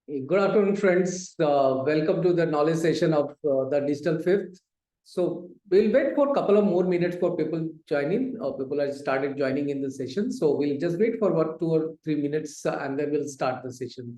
Good afternoon, friends. Welcome to the knowledge session of the Digital Fifth. So we'll wait for a couple of more minutes for people joining. People have started joining in the session. So we'll just wait for 2 or 3 minutes and then we'll start the session.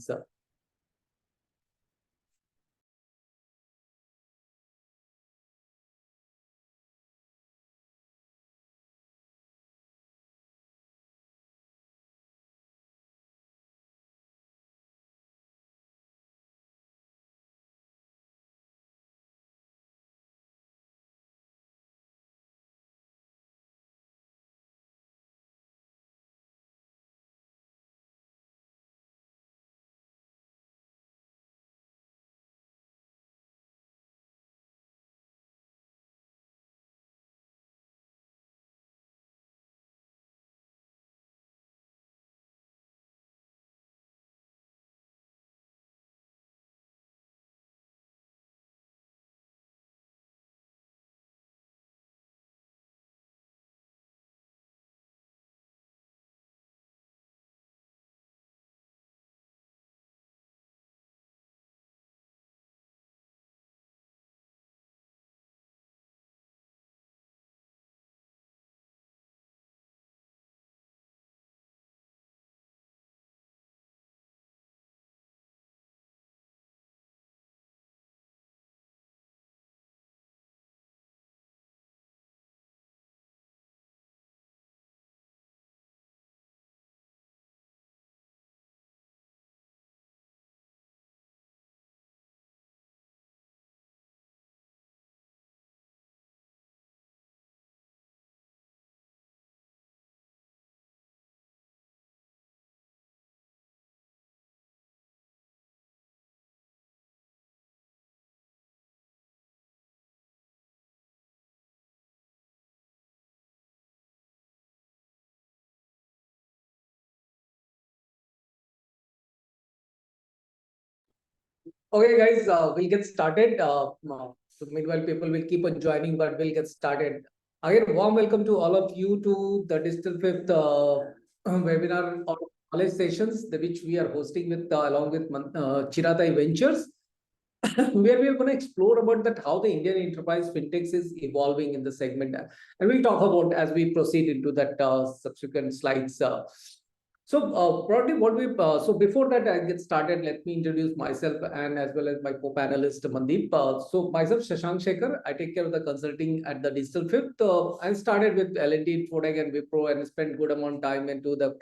Okay, guys, we'll get started. So meanwhile, people will keep on joining, but we'll get started. Again, warm welcome to all of you to the Digital Fifth webinar or knowledge sessions, which we are hosting with along with Chiratae Ventures, where we are going to explore about that how the Indian enterprise fintechs is evolving in the segment, and we'll talk about as we proceed into that subsequent slides. Broadly, so before that I get started, let me introduce myself and as well as my co-panelist Mandeep. So myself, Shashank Shekhar, I take care of the consulting at the Digital Fifth. I started with L&D, Fintech, and Wipro, and spent good amount of time into the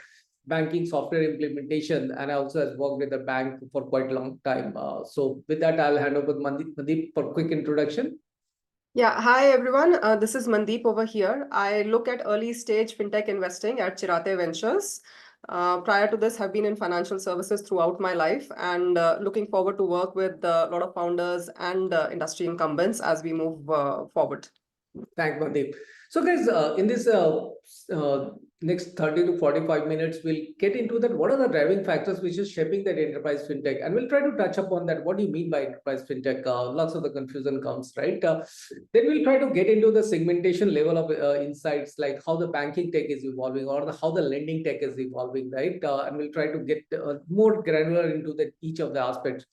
banking software implementation. And I also has worked with the bank for quite a long time. So with that, I'll hand over to Mandeep for a quick introduction. Yeah, hi everyone. This is Mandeep over here. I look at early stage fintech investing at Chiratae Ventures. Prior to this, have been in financial services throughout my life, and looking forward to work with a lot of founders and industry incumbents as we move forward. Thanks, Mandeep. So, guys, in this next 30 to 45 minutes, we'll get into that. What are the driving factors which is shaping that enterprise fintech? And we'll try to touch upon that. What do you mean by enterprise fintech? Lots of the confusion comes, right? Then we'll try to get into the segmentation level of insights, like how the banking tech is evolving or how the lending tech is evolving, right? And we'll try to get more granular into each of the aspects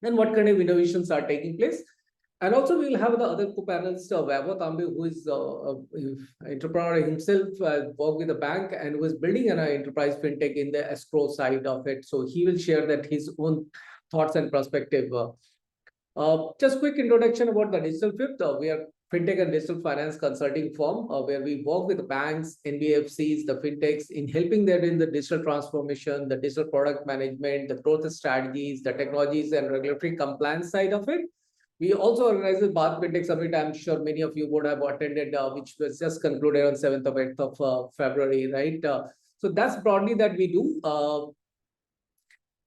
and what kind of innovations are taking place. And also, we'll have the other co-panelists, Vaibhav Tambe, who is an entrepreneur himself, worked with a bank and was building an enterprise fintech in the escrow side of it. So he will share that his own thoughts and perspective. Just quick introduction about the Digital Fifth. We are fintech and digital finance consulting firm where we work with banks, NBFCs, the fintechs in helping them in the digital transformation, the digital product management, the growth strategies, the technologies and regulatory compliance side of it. We also organize the Bharat Fintech Summit. I'm sure many of you would have attended, which was just concluded on 7th or 8th of February, right? So that's broadly that we do.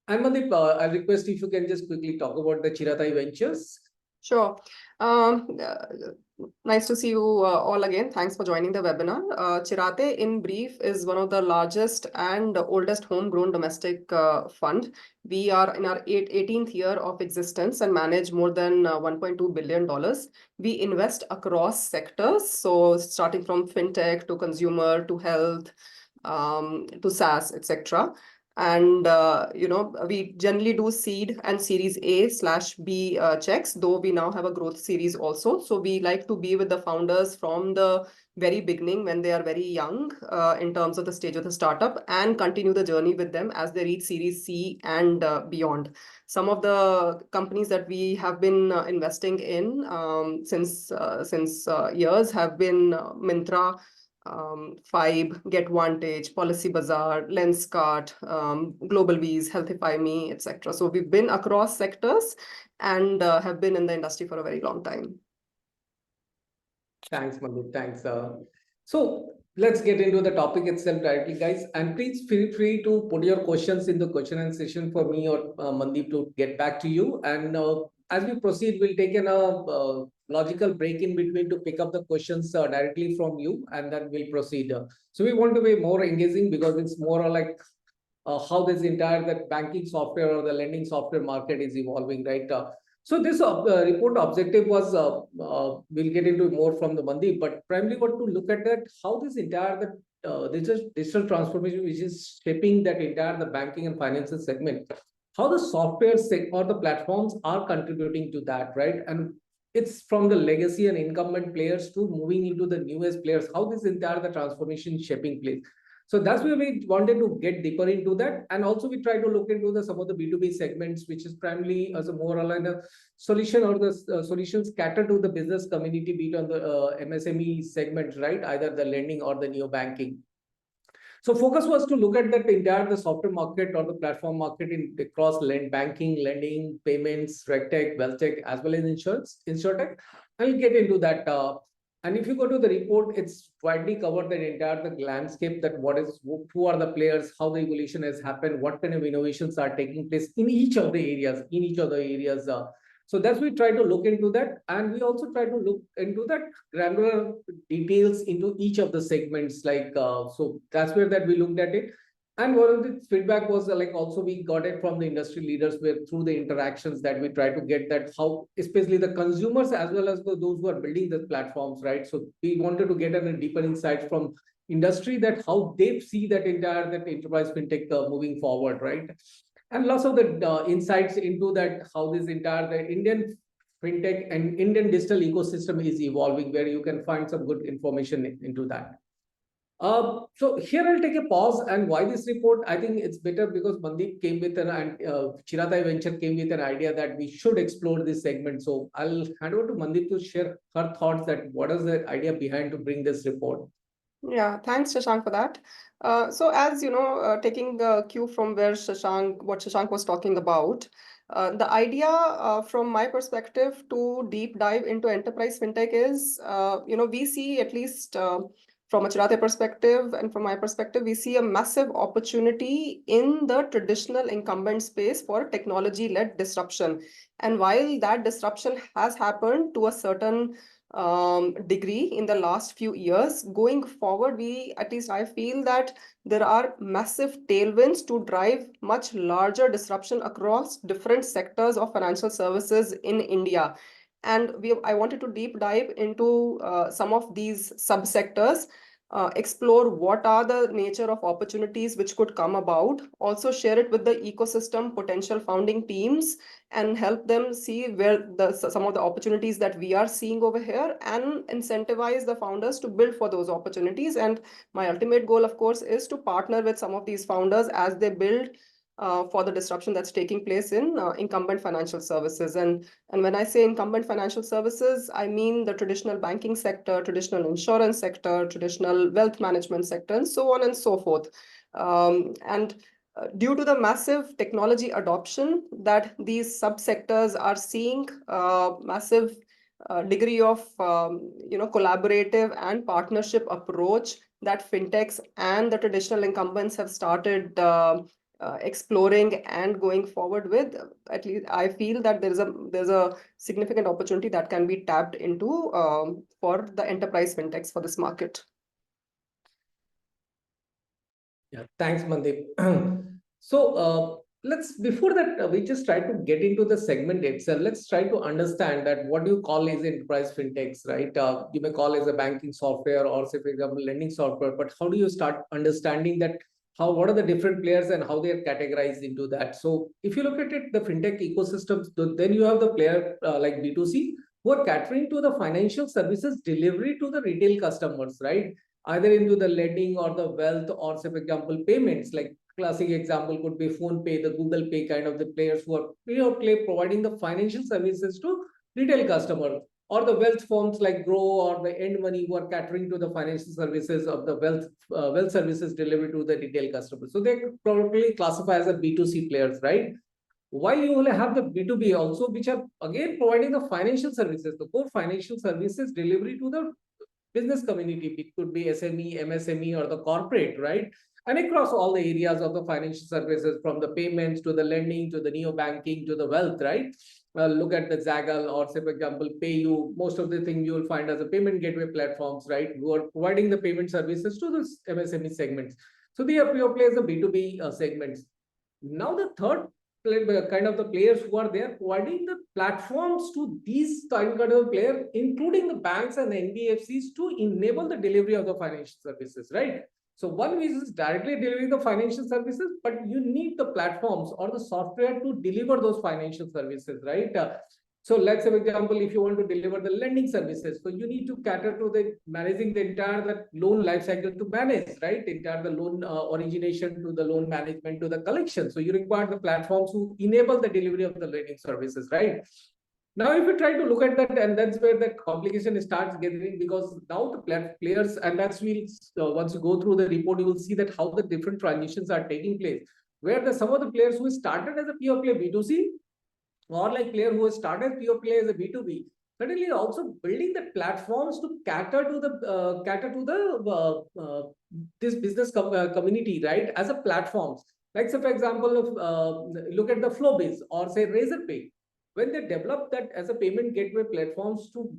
And Mandeep, I request if you can just quickly talk about the Chiratae Ventures. Sure. Nice to see you all again. Thanks for joining the webinar. Chiratae, in brief, is one of the largest and oldest homegrown domestic fund. We are in our 18th year of existence and manage more than $1.2 billion. We invest across sectors, so starting from fintech to consumer to health to SaaS, etc. And we generally do seed and series A/B checks, though we now have a growth series also. So we like to be with the founders from the very beginning when they are very young in terms of the stage of the startup, and continue the journey with them as they reach series C and beyond. Some of the companies that we have been investing in since years have been Myntra, Fibe, GetVantage, Policy Bazaar, Lenskart, GlobalBees, Healthify Me, etc. So we've been across sectors and have been in the industry for a very long time. Thanks, Mandeep. Thanks. So let's get into the topic itself directly, guys. And please feel free to put your questions in the question and session for me or Mandeep to get back to you. And as we proceed, we'll take a logical break in between to pick up the questions directly from you, and then we'll proceed. So we want to be more engaging because it's more like how this entire that banking software or the lending software market is evolving, right? So this report objective was, we'll get into more from the Mandeep, but primarily what to look at that, how this entire digital transformation, which is shaping that entire the banking and financial segment, how the software or the platforms are contributing to that, right? And it's from the legacy and incumbent players to moving into the newest players, how this entire the transformation shaping place. So that's where we wanted to get deeper into that. And also we try to look into some of the B2B segments, which is primarily as a more aligned solution, or the solutions cater to the business community, be it on the MSME segment, right? Either the lending or the neo banking. So focus was to look at that entire the software market or the platform market in across banking, lending, payments, regtech, wealthtech, as well as insurtech. I'll get into that. And if you go to the report, it's widely covered the entire the landscape, that who are the players, how the evolution has happened, what kind of innovations are taking place in each of the areas. So that's we try to look into that, and we also try to look into that granular details into each of the segments. So that's where that we looked at it. And one of the feedback was like also we got it from the industry leaders, where through the interactions that we try to get that how, especially the consumers as well as those who are building the platforms, right? So we wanted to get a deeper insight from industry, that how they see that entire that enterprise fintech moving forward, right? And lots of the insights into that, how this entire the Indian fintech and Indian digital ecosystem is evolving, where you can find some good information into that. So here I'll take a pause, and why this report, I think it's better because Mandeep came with Chiratae Venture came with an idea that we should explore this segment. So I'll hand over to Mandeep to share her thoughts, that what is the idea behind to bring this report. Yeah, thanks, Shashank, for that. So as you know, taking the cue from what Shashank was talking about, the idea from my perspective to deep dive into enterprise fintech is, we see, at least from a Chiratae perspective and from my perspective, we see a massive opportunity in the traditional incumbent space for technology-led disruption. And while that disruption has happened to a certain degree in the last few years, going forward, at least I feel that there are massive tailwinds to drive much larger disruption across different sectors of financial services in India. And I wanted to deep dive into some of these subsectors, explore what are the nature of opportunities which could come about, also share it with the ecosystem potential founding teams, and help them see where some of the opportunities that we are seeing over here, and incentivize the founders to build for those opportunities. And my ultimate goal, of course, is to partner with some of these founders as they build for the disruption that's taking place in incumbent financial services. And when I say incumbent financial services, I mean the traditional banking sector, traditional insurance sector, traditional wealth management sector, and so on and so forth. Due to the massive technology adoption that these subsectors are seeing, massive degree of collaborative and partnership approach that fintechs and the traditional incumbents have started exploring and going forward with, at least I feel that there's a significant opportunity that can be tapped into for the enterprise fintechs for this market. Yeah, thanks, Mandeep. So before that, we just try to get into the segment itself. Let's try to understand that what you call is enterprise fintechs, right? You may call as a banking software or, say, for example, lending software, but how do you start understanding that what are the different players and how they are categorized into that. So if you look at it, the fintech ecosystems, then you have the player like B2C who are catering to the financial services delivery to the retail customers, right? Either into the lending or the wealth, or say, for example, payments. Like classic example could be Phone Pay, the Google Pay kind of the players who are providing the financial services to retail customers, or the wealth firms like Grow or the End Money who are catering to the financial services of the wealth services delivered to the retail customers. So they probably classify as a B2C players, right? While you will have the B2B also, which are again providing the financial services, the core financial services delivery to the business community. It could be SME, MSME, or the corporate, right? And across all the areas of the financial services, from the payments to the lending to the neo banking to the wealth, right? Look at the Zaggle, or say, for example, PayU. Most of the things you will find as a payment gateway platforms, right? Who are providing the payment services to the MSME segments. So they are pure players, the B2B segments. Now the third kind of the players who are there providing the platforms to these kind of players, including the banks and the NBFCs, to enable the delivery of the financial services, right? So one is directly delivering the financial services, but you need the platforms or the software to deliver those financial services, right? So let's say, for example, if you want to deliver the lending services, so you need to cater to the managing the entire loan life cycle to manage, right? Entire the loan origination to the loan management to the collection. So you require the platforms to enable the delivery of the lending services, right? Now, if you try to look at that, and that's where the complication starts getting, because now the players, and that's once you go through the report, you will see that how the different transitions are taking place. Where some of the players who started as a pure play B2C, or like player who has started pure play as a B2B, suddenly also building the platforms to cater to this business community, right? As a platforms. Like, so for example, look at the Flowbiz or say Razorpay. When they developed that as a payment gateway platforms to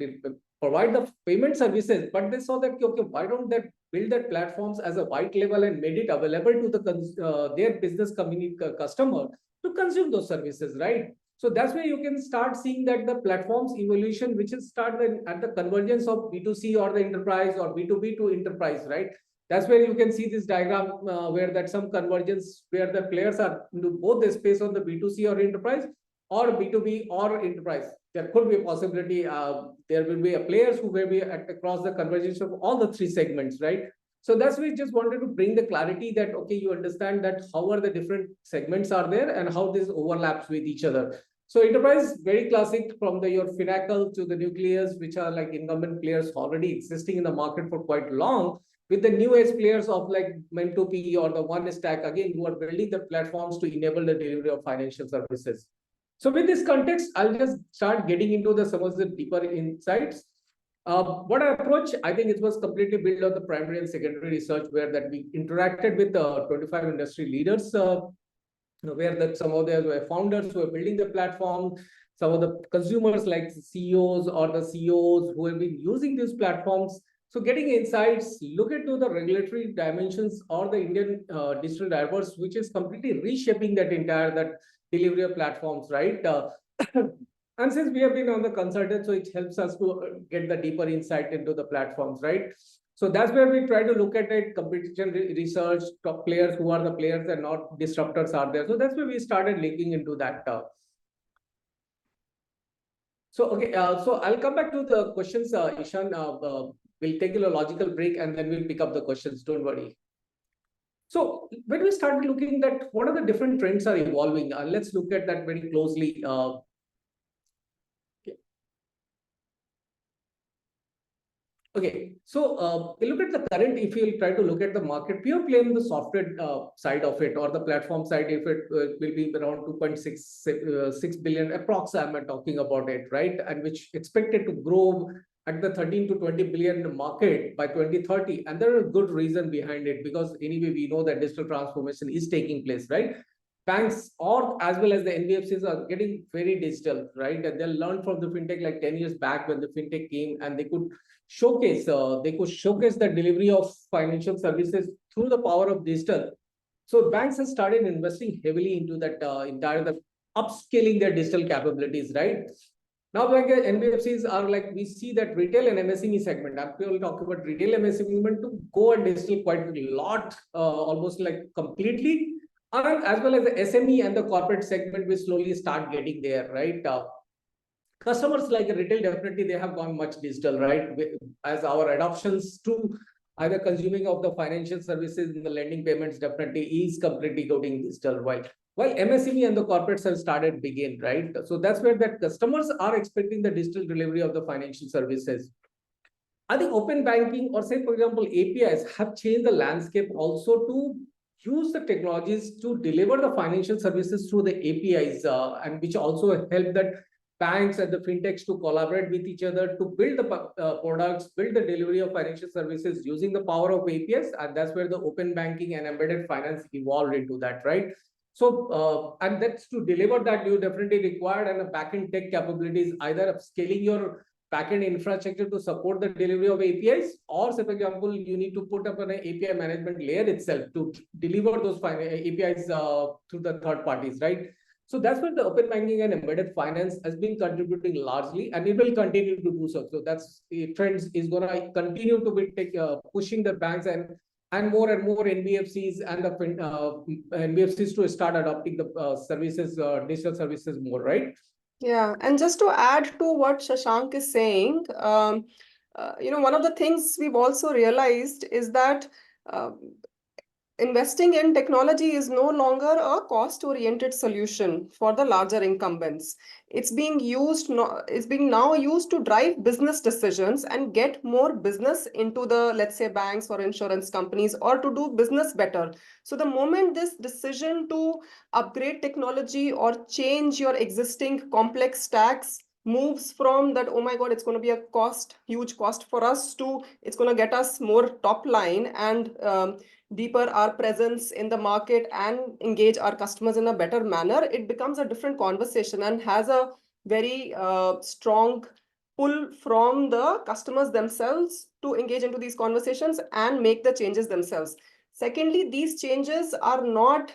provide the payment services, but they saw that, okay, why don't they build that platforms as a white label and made it available to their business community customer to consume those services, right? So that's where you can start seeing that the platform's evolution, which is started at the convergence of B2C or the enterprise, or B2B to enterprise, right? That's where you can see this diagram where that some convergence where the players are into both the space on the B2C or enterprise, or B2B or enterprise. There could be a possibility. There will be a players who will be across the convergence of all the three segments, right? So that's why we just wanted to bring the clarity that, okay, you understand that how are the different segments are there and how this overlaps with each other. So enterprise, very classic, from your Finacle to the Nucleus, which are like incumbent players already existing in the market for quite long, with the new age players of like Mentopy or the One Stack, again, who are building the platforms to enable the delivery of financial services. So with this context, I'll just start getting into some of the deeper insights. What I approach, I think it was completely built on the primary and secondary research, where that we interacted with 25 industry leaders, where that some of the founders who are building the platform, some of the consumers like CEOs or the CEOs who have been using these platforms. So getting insights, look into the regulatory dimensions or the Indian digital diverse, which is completely reshaping that entire delivery of platforms, right? And since we have been on the consultant, so it helps us to get the deeper insight into the platforms, right? So that's where we try to look at it, competition research, top players, who are the players and not disruptors are there. So that's where we started linking into that. So, okay, so I'll come back to the questions, Ishan. We'll take a logical break and then we'll pick up the questions. Don't worry. So when we started looking at what are the different trends are evolving, let's look at that very closely. Okay, so we look at the current, if you'll try to look at the market, pure play on the software side of it or the platform side, if it will be around 2.6 billion, approx, I'm talking about it, right? And which expected to grow at the 13 to 20 billion market by 2030. And there is a good reason behind it, because anyway, we know that digital transformation is taking place, right? Banks or as well as the NBFCs are getting very digital, right? And they'll learn from the fintech like 10 years back when the fintech came, and they could showcase the delivery of financial services through the power of digital. So banks have started investing heavily into that entire upscaling their digital capabilities, right? Now, like NBFCs are like, we see that retail and MSME segment, and people talk about retail and MSME segment to go and digital quite a lot, almost like completely, and as well as the SME and the corporate segment, we slowly start getting there, right? Customers like retail, definitely they have gone much digital, right? As our adoptions to either consuming of the financial services in the lending payments definitely is completely going digital, right? While MSME and the corporates have started begin, right? So that's where that customers are expecting the digital delivery of the financial services. I think open banking or say, for example, APIs have changed the landscape also to use the technologies to deliver the financial services through the APIs, and which also help that banks and the fintechs to collaborate with each other to build the products, build the delivery of financial services using the power of APIs. And that's where the open banking and embedded finance evolved into that, right? So, and that's to deliver that, you definitely required and a backend tech capabilities, either of scaling your backend infrastructure to support the delivery of APIs, or say, for example, you need to put up an API management layer itself to deliver those APIs to the third parties, right? So that's where the open banking and embedded finance has been contributing largely, and it will continue to do so. So that's trends is going to continue to be pushing the banks and more NBFCs and the NBFCs to start adopting the services, digital services more, right? Yeah, and just to add to what Shashank is saying, one of the things we've also realized is that investing in technology is no longer a cost-oriented solution for the larger incumbents. It's being now used to drive business decisions and get more business into the, let's say, banks or insurance companies, or to do business better. So the moment this decision to upgrade technology or change your existing complex stacks moves from that, oh my God, it's going to be a huge cost for us, to it's going to get us more top line and deeper our presence in the market and engage our customers in a better manner, it becomes a different conversation and has a very strong pull from the customers themselves to engage into these conversations and make the changes themselves. Secondly, these changes are not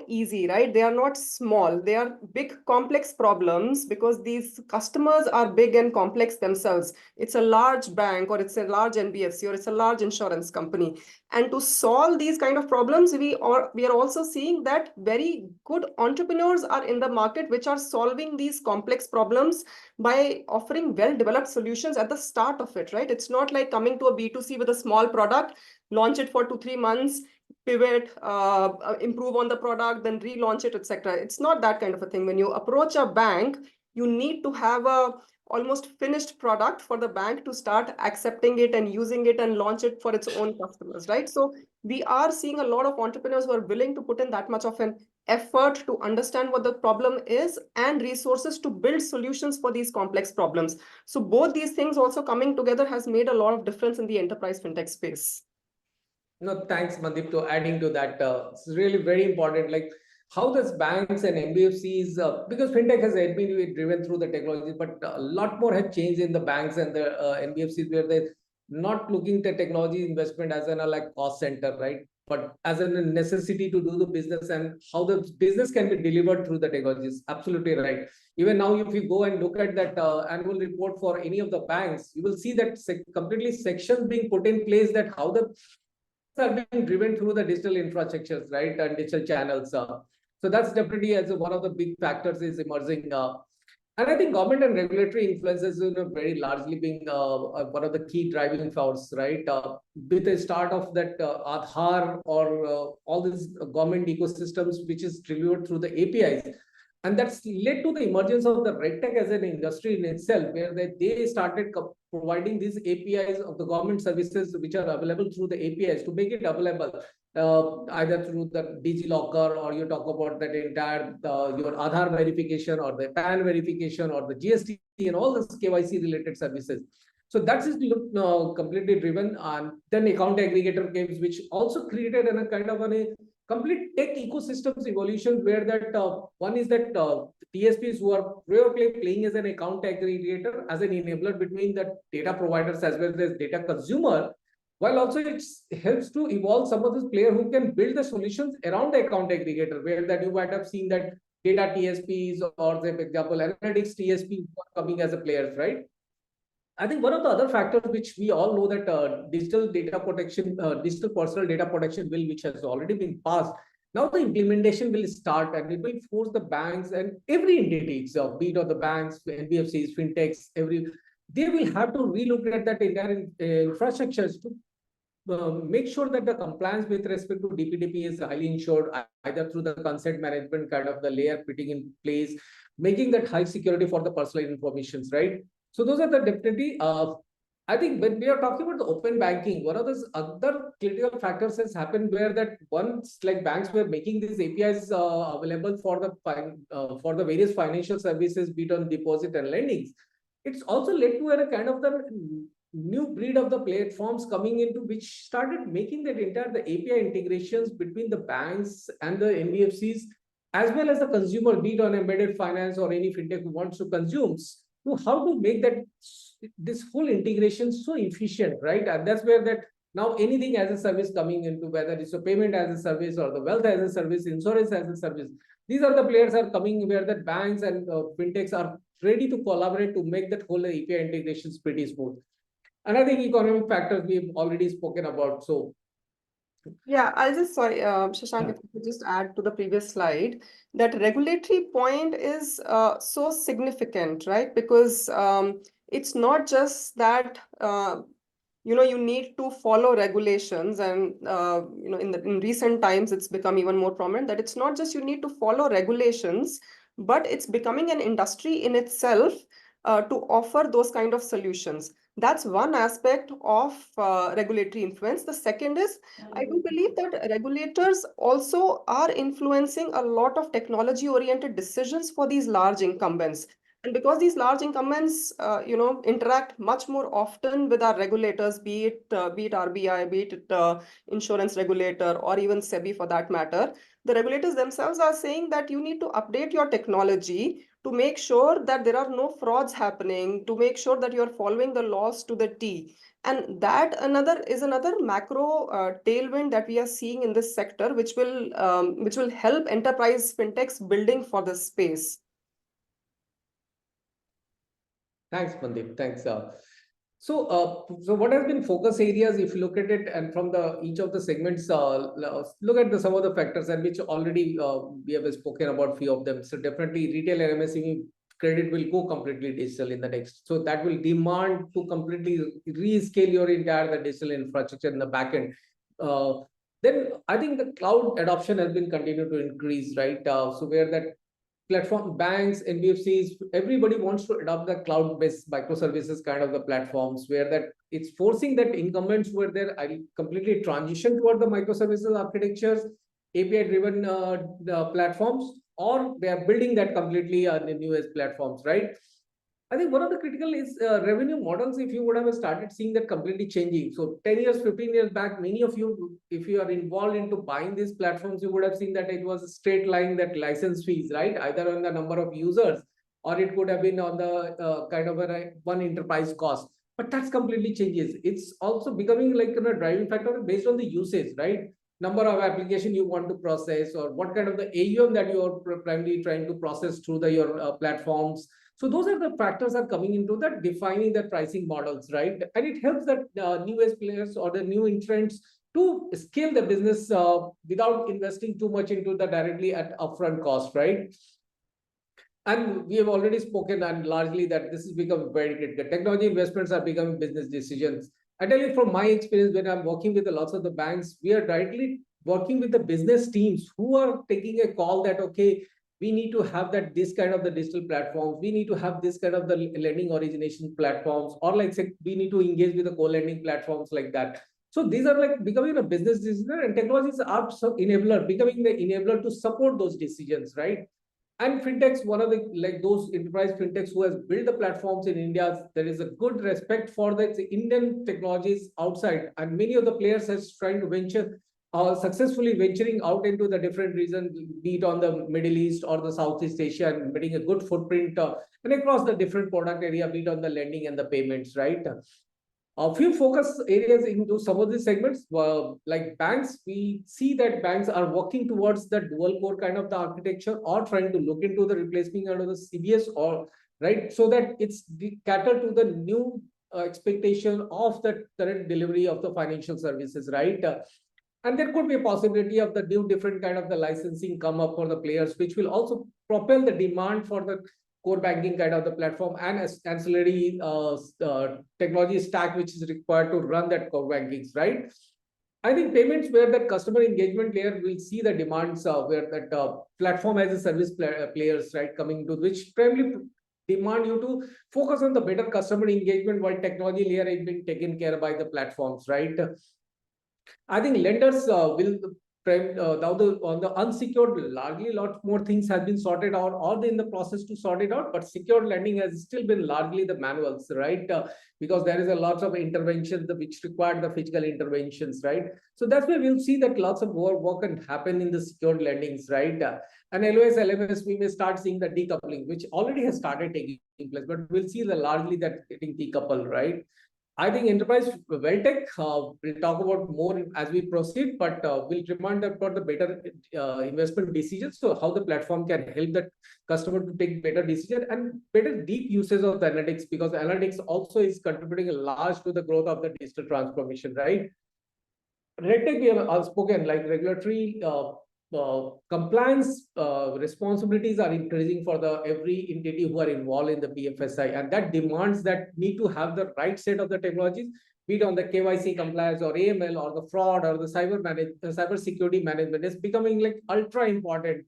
easy, right? They are not small. They are big, complex problems because these customers are big and complex themselves. It's a large bank, or it's a large NBFC, or it's a large insurance company. And to solve these kind of problems, we are also seeing that very good entrepreneurs are in the market, which are solving these complex problems by offering well-developed solutions at the start of it, right? It's not like coming to a B2C with a small product, launch it for 2-3 months, pivot, improve on the product, then relaunch it, etc. It's not that kind of a thing. When you approach a bank, you need to have a almost finished product for the bank to start accepting it and using it and launch it for its own customers, right? So we are seeing a lot of entrepreneurs who are willing to put in that much of an effort to understand what the problem is and resources to build solutions for these complex problems. So both these things also coming together has made a lot of difference in the enterprise fintech space. No, thanks, Mandeep, to adding to that. It's really very important. Like how does banks and NBFCs, because fintech has been driven through the technology, but a lot more has changed in the banks and the NBFCs, where they're not looking at technology investment as an like cost center, right? But as a necessity to do the business, and how the business can be delivered through the technologies. Absolutely right. Even now, if you go and look at that annual report for any of the banks, you will see that completely sections being put in place that how the are being driven through the digital infrastructures, right, and digital channels. So that's definitely as one of the big factors is emerging. And I think government and regulatory influences very largely being one of the key driving force, right? With the start of that Aadhaar or all these government ecosystems, which is delivered through the APIs. And that's led to the emergence of the RegTech as an industry in itself, where they started providing these APIs of the government services which are available through the APIs to make it available either through the DigiLocker, or you talk about that entire your Aadhaar verification or the PAN verification or the GST and all the KYC related services. So that is completely driven. And then account aggregator games, which also created a kind of a complete tech ecosystems evolution, where that one is that TSPs who are playing as an account aggregator, as an enabler between the data providers as well as data consumer, while also it helps to evolve some of those players who can build the solutions around the account aggregator, where that you might have seen that data TSPs or, say, for example, analytics TSPs coming as a players, right? I think one of the other factors which we all know that digital data protection, digital personal data protection bill, which has already been passed, now the implementation will start and it will force the banks and every entity, so be it on the banks, NBFCs, fintechs, they will have to relook at that entire infrastructures to make sure that the compliance with respect to DPDP is highly ensured, either through the consent management kind of the layer putting in place, making that high security for the personal informations, right? So those are the definitely, I think when we are talking about the open banking, one of those other critical factors has happened where that once like banks were making these APIs available for the various financial services, be it on deposit and lendings. It's also led to a kind of the new breed of the platforms coming into which started making that entire the API integrations between the banks and the NBFCs as well as the consumer, be it on embedded finance or any fintech who wants to consume, to how to make that this whole integration so efficient, right? And that's where that now anything as a service coming into, whether it's a payment as a service or the wealth as a service, insurance as a service, these are the players are coming where the banks and fintechs are ready to collaborate to make that whole API integrations pretty smooth. And I think economic factors we've already spoken about. So Yeah, I'll just, sorry, Shashank, if you could just add to the previous slide, that regulatory point is so significant, right? Because it's not just that you need to follow regulations, and in recent times it's become even more prominent that it's not just you need to follow regulations, but it's becoming an industry in itself to offer those kind of solutions. That's one aspect of regulatory influence. The second is, I do believe that regulators also are influencing a lot of technology oriented decisions for these large incumbents. And because these large incumbents, interact much more often with our regulators, be it RBI, be it insurance regulator, or even SEBI for that matter, the regulators themselves are saying that you need to update your technology to make sure that there are no frauds happening, to make sure that you are following the laws to the T. And that another macro tailwind that we are seeing in this sector, which will help enterprise fintechs building for this space. thanks, Mandeep. Thanks. So what has been focus areas, if you look at it, and from the each of the segments, look at some of the factors, and which already we have spoken about few of them. So definitely retail and MSME credit will go completely digital in the next. So that will demand to completely rescale your entire the digital infrastructure in the backend. Then I think the cloud adoption has been continued to increase, right? So where that platform banks, NBFCs, everybody wants to adopt the cloud-based microservices kind of the platforms where that it's forcing that incumbents where they're completely transition toward the microservices architectures, API-driven platforms, or they are building that completely on the newest platforms, right? I think one of the critical is revenue models. If you would have started seeing that completely changing. So 10 years, 15 years back, many of you, if you are involved into buying these platforms, you would have seen that it was a straight line, that license fees, right? Either on the number of users, or it could have been on the kind of a one enterprise cost. But that's completely changes. It's also becoming like a driving factor based on the usage, right? Number of application you want to process, or what kind of the AUM that you are primarily trying to process through your platforms. So those are the factors are coming into that defining the pricing models, right? And it helps that newest players or the new entrants to scale the business without investing too much into the directly at upfront cost, right? And we have already spoken and largely that this has become very critical. Technology investments are becoming business decisions. I tell you from my experience, when I'm working with lots of the banks, we are directly working with the business teams who are taking a call that, okay, we need to have that this kind of the digital platforms, we need to have this kind of the lending origination platforms, or like say, we need to engage with the co-lending platforms like that. So these are like becoming a business decision, and technologies are enabler, becoming the enabler to support those decisions, right? And fintechs, one of the like those enterprise fintechs who has built the platforms in India, there is a good respect for the Indian technologies outside, and many of the players has trying to venture successfully venturing out into the different regions, be it on the Middle East or the Southeast Asia, and building a good footprint and across the different product area, be it on the lending and the payments, right? A few focus areas into some of these segments, like banks, we see that banks are working towards the dual core kind of the architecture, or trying to look into the replacement out of the CBS, or right, so that it's cater to the new expectation of the current delivery of the financial services, right? And there could be a possibility of the new different kind of the licensing come up for the players, which will also propel the demand for the core banking kind of the platform and ancillary technology stack which is required to run that core bankings, right? I think payments where that customer engagement layer will see the demands where that platform as a service players, right, coming to which primarily demand you to focus on the better customer engagement while technology layer is being taken care by the platforms, right? I think lenders will now on the unsecured, largely lot more things have been sorted out, or in the process to sort it out. But secured lending has still been largely the manuals, right? Because there is a lot of interventions which require the physical interventions, right? So that's where we'll see that lots of more work can happen in the secured lendings, right? And LOS, LMS, we may start seeing the decoupling, which already has started taking place, but we'll see the largely that getting decoupled, right? I think enterprise Welltech, we'll talk about more as we proceed, but we'll remind about the better investment decisions. So how the platform can help that customer to take better decision and better deep usage of the analytics, because analytics also is contributing a large to the growth of the digital transformation, right? RegTech, we have spoken, like regulatory compliance responsibilities are increasing for the every entity who are involved in the BFSI, and that demands that need to have the right set of the technologies, be it on the KYC compliance or AML or the fraud or the cyber security management is becoming like ultra important.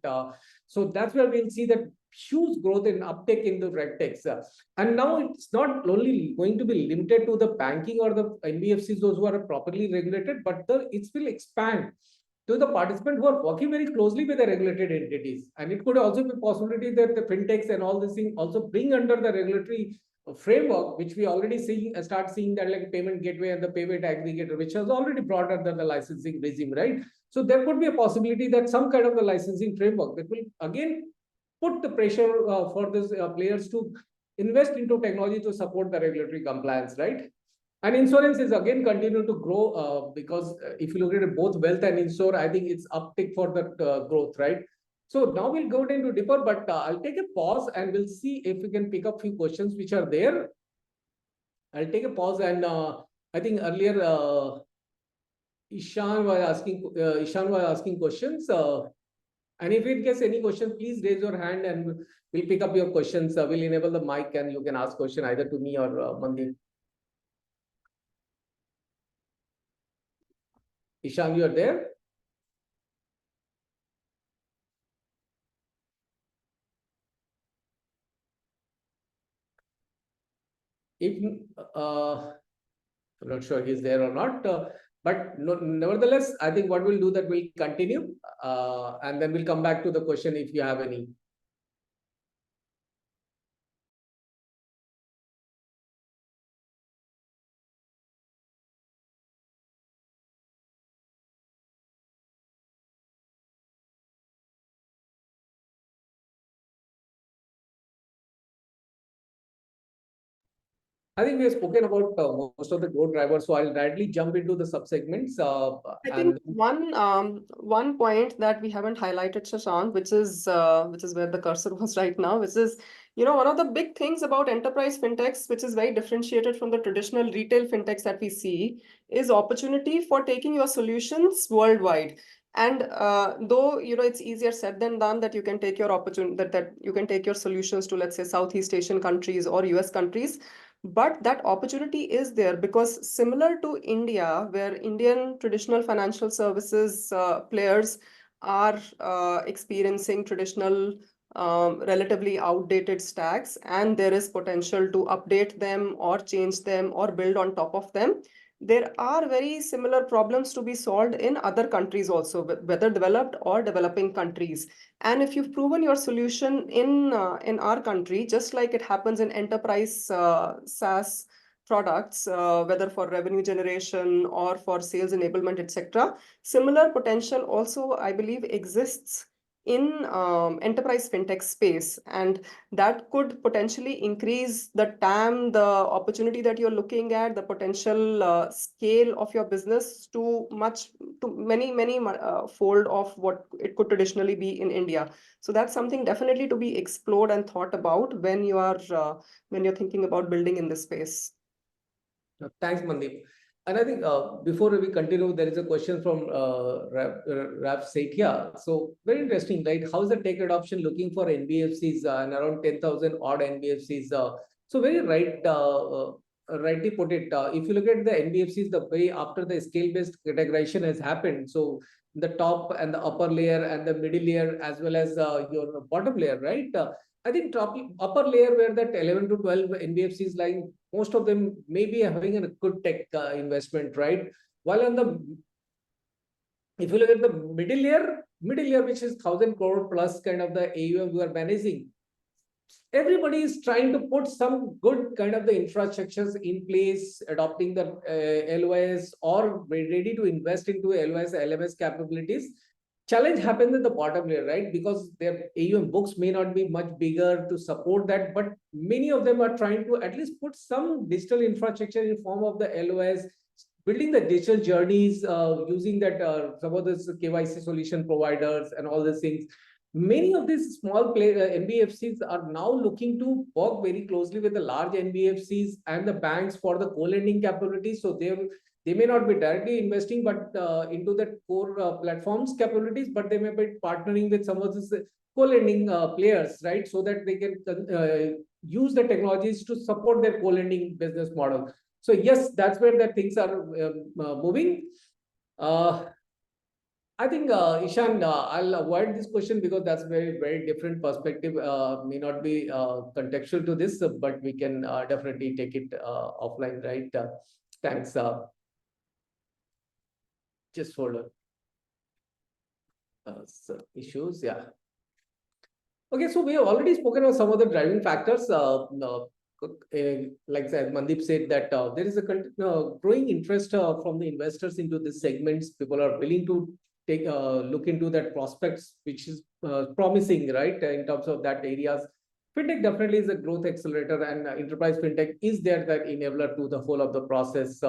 So that's where we'll see that huge growth in uptake in the RegTechs. And now it's not only going to be limited to the banking or the NBFCs, those who are properly regulated, but it will expand to the participants who are working very closely with the regulated entities. And it could also be possibility that the fintechs and all these things also bring under the regulatory framework, which we already start seeing that like payment gateway and the payment aggregator, which has already brought under the licensing regime, right? So there could be a possibility that some kind of the licensing framework that will again put the pressure for these players to invest into technology to support the regulatory compliance, right? And insurance is again continue to grow because if you look at it, both wealth and insure, I think it's uptick for that growth, right? So now we'll go into deeper, but I'll take a pause and we'll see if we can pick up few questions which are there. I'll take a pause, and I think earlier Ishan was asking questions. And if it gets any question, please raise your hand and we'll pick up your questions. We'll enable the mic and you can ask question either to me or Mandeep. Ishan, you are there? If I'm not sure he's there or not, but no, nevertheless, I think what we'll do that we'll continue and then we'll come back to the question if you have any. I think we have spoken about most of the growth drivers, so I'll directly jump into the subsegments. I think one point that we haven't highlighted, Shashank, which is where the cursor was right now, which is, you know, one of the big things about enterprise fintechs, which is very differentiated from the traditional retail fintechs that we see, is opportunity for taking your solutions worldwide. And though, you know, it's easier said than done that you can take your opportunity that you can take your solutions to, let's say, Southeast Asian countries or US countries. But that opportunity is there because similar to India, where Indian traditional financial services players are experiencing traditional relatively outdated stacks, and there is potential to update them or change them or build on top of them. There are very similar problems to be solved in other countries also, whether developed or developing countries. And if you've proven your solution in our country, just like it happens in enterprise SaaS products, whether for revenue generation or for sales enablement, etc., similar potential also, I believe, exists in enterprise fintech space, and that could potentially increase the TAM, the opportunity that you're looking at, the potential scale of your business to many fold of what it could traditionally be in India. So that's something definitely to be explored and thought about when you're thinking about building in this space. Thanks, Mandeep. And I think before we continue, there is a question from Raf Sethia. So very interesting, right? How is the tech adoption looking for NBFCs and around 10,000 odd NBFCs? So very rightly put it. If you look at the NBFCs, the way after the scale-based categorization has happened, so the top and the upper layer and the middle layer as well as your bottom layer, right? I think upper layer where that 11 to 12 NBFCs lying, most of them may be having a good tech investment, right? While on the, if you look at the middle layer, which is 1,000 crore plus kind of the AUM we are managing, everybody is trying to put some good kind of the infrastructures in place, adopting the LOS or ready to invest into LOS, LMS capabilities. Challenge happens at the bottom layer, right? Because their AUM books may not be much bigger to support that, but many of them are trying to at least put some digital infrastructure in form of the LOS, building the digital journeys, using that some of this KYC solution providers and all these things. Many of these small NBFCs are now looking to work very closely with the large NBFCs and the banks for the co-lending capabilities. So they may not be directly investing, but into the core platforms capabilities, but they may be partnering with some of these co-lending players, right? So that they can use the technologies to support their co-lending business model. So yes, that's where the things are moving. I think, Ishan, I'll avoid this question because that's very different perspective. May not be contextual to this, but we can definitely take it offline, right? Thanks. Just for issues, yeah. Okay, so we have already spoken about some of the driving factors. Like Mandeep said, that there is a growing interest from the investors into these segments. People are willing to take look into that prospects, which is promising, right? In terms of that areas, fintech definitely is a growth accelerator, and enterprise fintech is there that enabler to the whole of the process.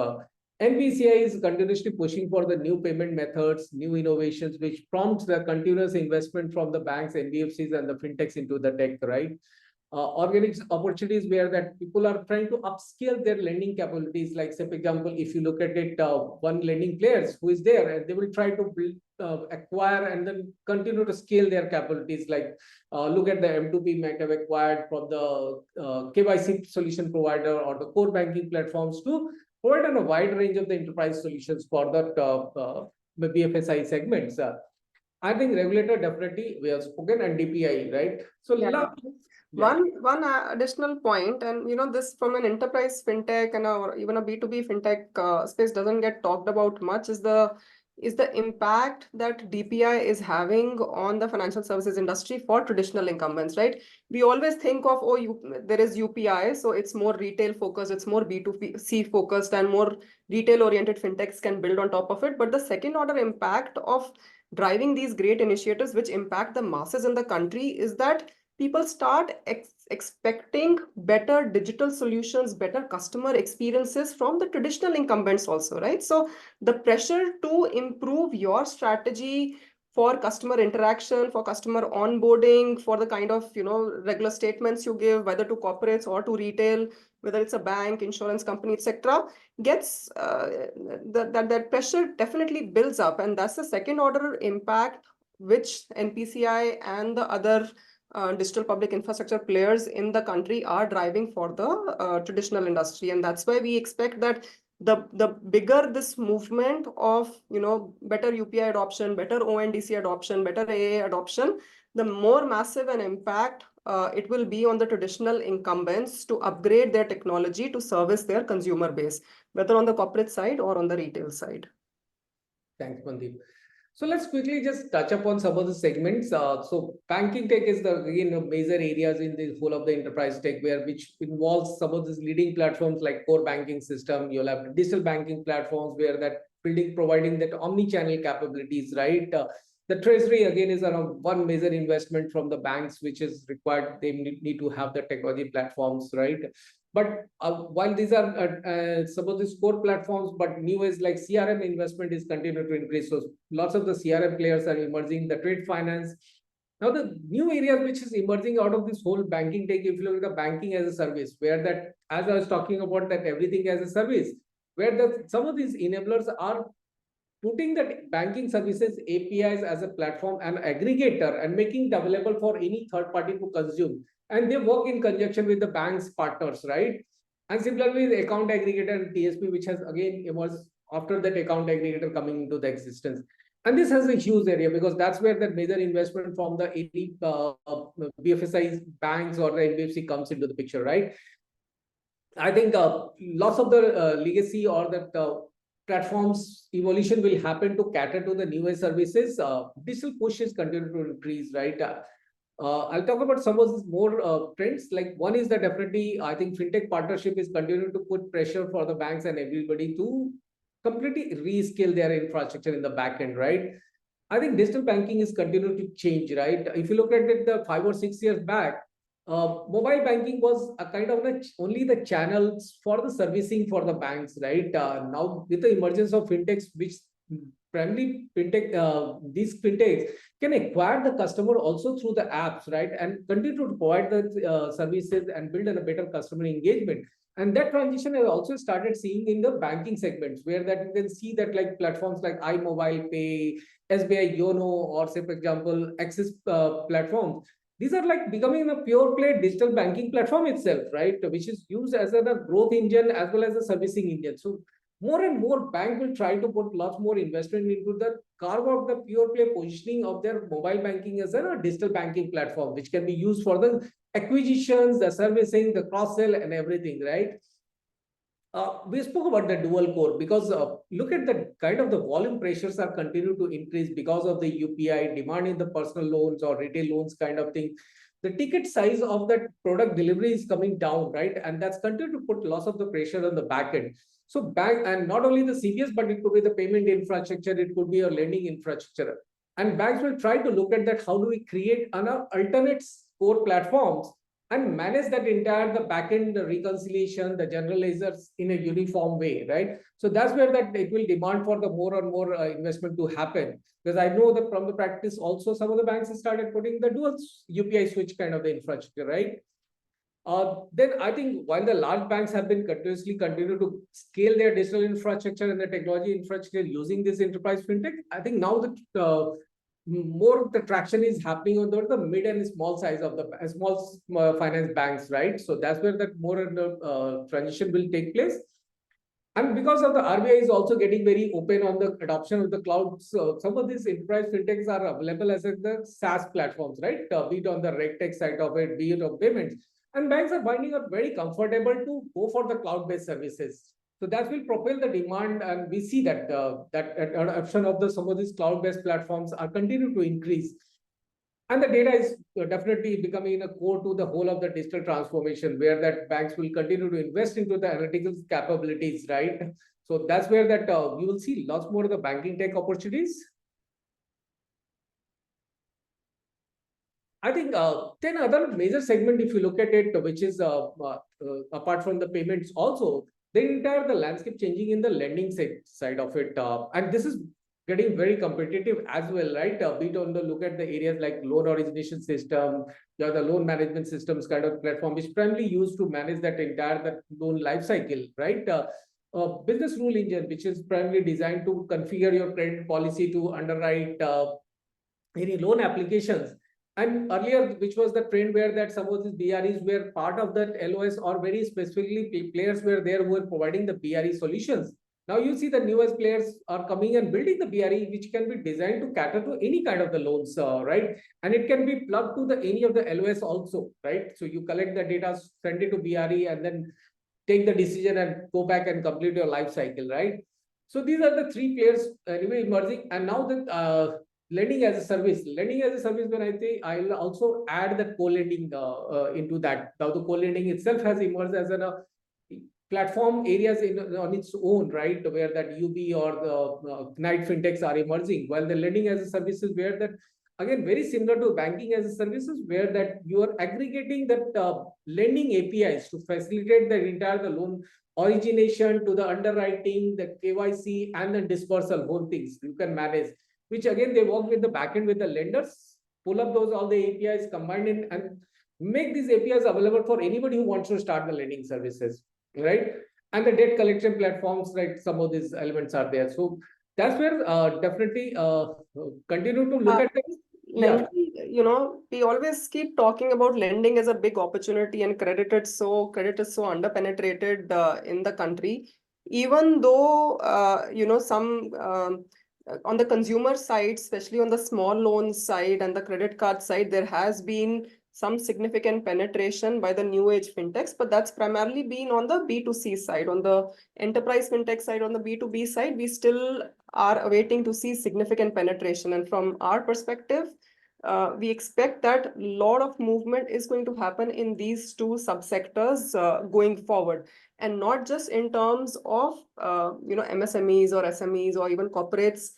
NPCI is continuously pushing for the new payment methods, new innovations, which prompts the continuous investment from the banks, NBFCs, and the fintechs into the tech, right? Organic opportunities where that people are trying to upscale their lending capabilities. Like, say, for example, if you look at it, one lending players who is there, and they will try to build, acquire, and then continue to scale their capabilities. Like, look at the M2P might have acquired from the KYC solution provider or the core banking platforms to provide on a wide range of the enterprise solutions for that BFSI segments. I think regulator definitely we have spoken, and DPI, right? So Yeah. yeah. One additional point, and this from an enterprise fintech and even a B2B fintech space doesn't get talked about much, is the impact that DPI is having on the financial services industry for traditional incumbents, right? We always think of, there is UPI, so it's more retail focused, it's more B2C focused, and more retail oriented fintechs can build on top of it. But the second order impact of driving these great initiatives which impact the masses in the country is that people start expecting better digital solutions, better customer experiences from the traditional incumbents also, right? So the pressure to improve your strategy for customer interaction, for customer onboarding, for the kind of regular statements you give, whether to corporates or to retail, whether it's a bank, insurance company, etc., gets that pressure definitely builds up, and that's the second order impact which NPCI and the other digital public infrastructure players in the country are driving for the traditional industry. And that's why we expect that the bigger this movement of better UPI adoption, better ONDC adoption, better AA adoption, the more massive an impact it will be on the traditional incumbents to upgrade their technology to service their consumer base, whether on the corporate side or on the retail side. Thanks, Mandeep. So let's quickly just touch upon some of the segments. So banking tech is the major areas in the whole of the enterprise tech, which involves some of these leading platforms like core banking system. You'll have digital banking platforms where that providing that omni-channel capabilities, right? The treasury again is around one major investment from the banks, which is required. They need to have the technology platforms, right? But while these are some of these core platforms, but new is like CRM investment is continuing to increase. So lots of the CRM players are emerging, the trade finance. Now the new area which is emerging out of this whole banking tech, if you look at the banking as a service, where that, as I was talking about, that everything as a service, where some of these enablers are putting that banking services APIs as a platform and aggregator and making it available for any third party to consume. And they work in conjunction with the bank's partners, right? And similarly, the account aggregator and TSP, which has again emerged after that account aggregator coming into the existence. And this has a huge area because that's where the major investment from the BFSI banks or the NBFC comes into the picture, right? I think lots of the legacy or that platforms evolution will happen to cater to the newer services. Digital push is continuing to increase, right? I'll talk about some of these more trends. Like one is that definitely I think fintech partnership is continuing to put pressure for the banks and everybody to completely rescale their infrastructure in the back end, right? I think digital banking is continuing to change, right? If you look at it, the 5 or 6 years back, mobile banking was a kind of only the channels for the servicing for the banks, right? Now with the emergence of fintechs, which primarily these fintechs can acquire the customer also through the apps, right? And continue to provide the services and build a better customer engagement. And that transition has also started seeing in the banking segments, where that you can see that like platforms like iMobile Pay, SBI Yono, or say, for example, Axis platforms. These are like becoming a pure play digital banking platform itself, right? Which is used as a growth engine as well as a servicing engine. So more and more banks will try to put lots more investment into the carve out the pure play positioning of their mobile banking as a digital banking platform, which can be used for the acquisitions, the servicing, the cross sell, and everything, right? We spoke about the dual core because look at the kind of the volume pressures are continue to increase because of the UPI demand in the personal loans or retail loans kind of thing. The ticket size of that product delivery is coming down, right? And that's continued to put lots of the pressure on the back end. So bank, and not only the CBS, but it could be the payment infrastructure, it could be a lending infrastructure. And banks will try to look at that. How do we create an alternate core platforms and manage that entire the backend, the reconciliation, the generalizers in a uniform way, right? So that's where that it will demand for the more and more investment to happen. Because I know that from the practice also some of the banks have started putting the dual UPI switch kind of the infrastructure, right? Then I think while the large banks have been continuously continue to scale their digital infrastructure and the technology infrastructure using this enterprise fintech, I think now the more the traction is happening on the mid and small size of the small finance banks, right? So that's where that more and the transition will take place. And because of the RBI is also getting very open on the adoption of the cloud, so some of these enterprise fintechs are available as the SaaS platforms, right? Be it on the RegTech side of it, be it on payments. And banks are finding it very comfortable to go for the cloud-based services. So that will propel the demand, and we see that that adoption of some of these cloud-based platforms are continue to increase. And the data is definitely becoming a core to the whole of the digital transformation, where that banks will continue to invest into the analytical capabilities, right? So that's where that you will see lots more of the banking tech opportunities. I think then other major segment, if you look at it, which is apart from the payments also, the entire the landscape changing in the lending side of it. And this is getting very competitive as well, right? Be it on the look at the areas like loan origination system, the loan management systems kind of platform, which primarily used to manage that entire that loan life cycle, right? Business rule engine, which is primarily designed to configure your credit policy to underwrite any loan applications. And earlier, which was the trend where that some of these BREs were part of that LOS, or very specifically players were there who were providing the BRE solutions. Now you see the newest players are coming and building the BRE, which can be designed to cater to any kind of the loans, right? And it can be plugged to the any of the LOS also, right? So you collect the data, send it to BRE, and then take the decision and go back and complete your life cycle, right? So these are the three players anyway emerging. And now that lending as a service, when I say I'll also add that co-lending into that. Now the co-lending itself has emerged as platform areas on its own, right? Where that UB or the Knight Fintechs are emerging, while the lending as a services where that, again, very similar to banking as a services, where that you are aggregating that lending APIs to facilitate the entire the loan origination to the underwriting, the KYC and the dispersal, whole things you can manage, which again, they work with the backend with the lenders, pull up those all the APIs, combine it and make these APIs available for anybody who wants to start the lending services, right? And the debt collection platforms, right? Some of these elements are there. So that's where definitely continue to look at the, yeah. Lending, we always keep talking about lending as a big opportunity, and credit is so underpenetrated in the country. Even though some on the consumer side, especially on the small loan side and the credit card side, there has been some significant penetration by the new age fintechs, but that's primarily been on the B2C side. On the enterprise fintech side, on the B2B side, we still are awaiting to see significant penetration. And from our perspective, we expect that a lot of movement is going to happen in these two subsectors going forward, and not just in terms of MSMEs or SMEs or even corporates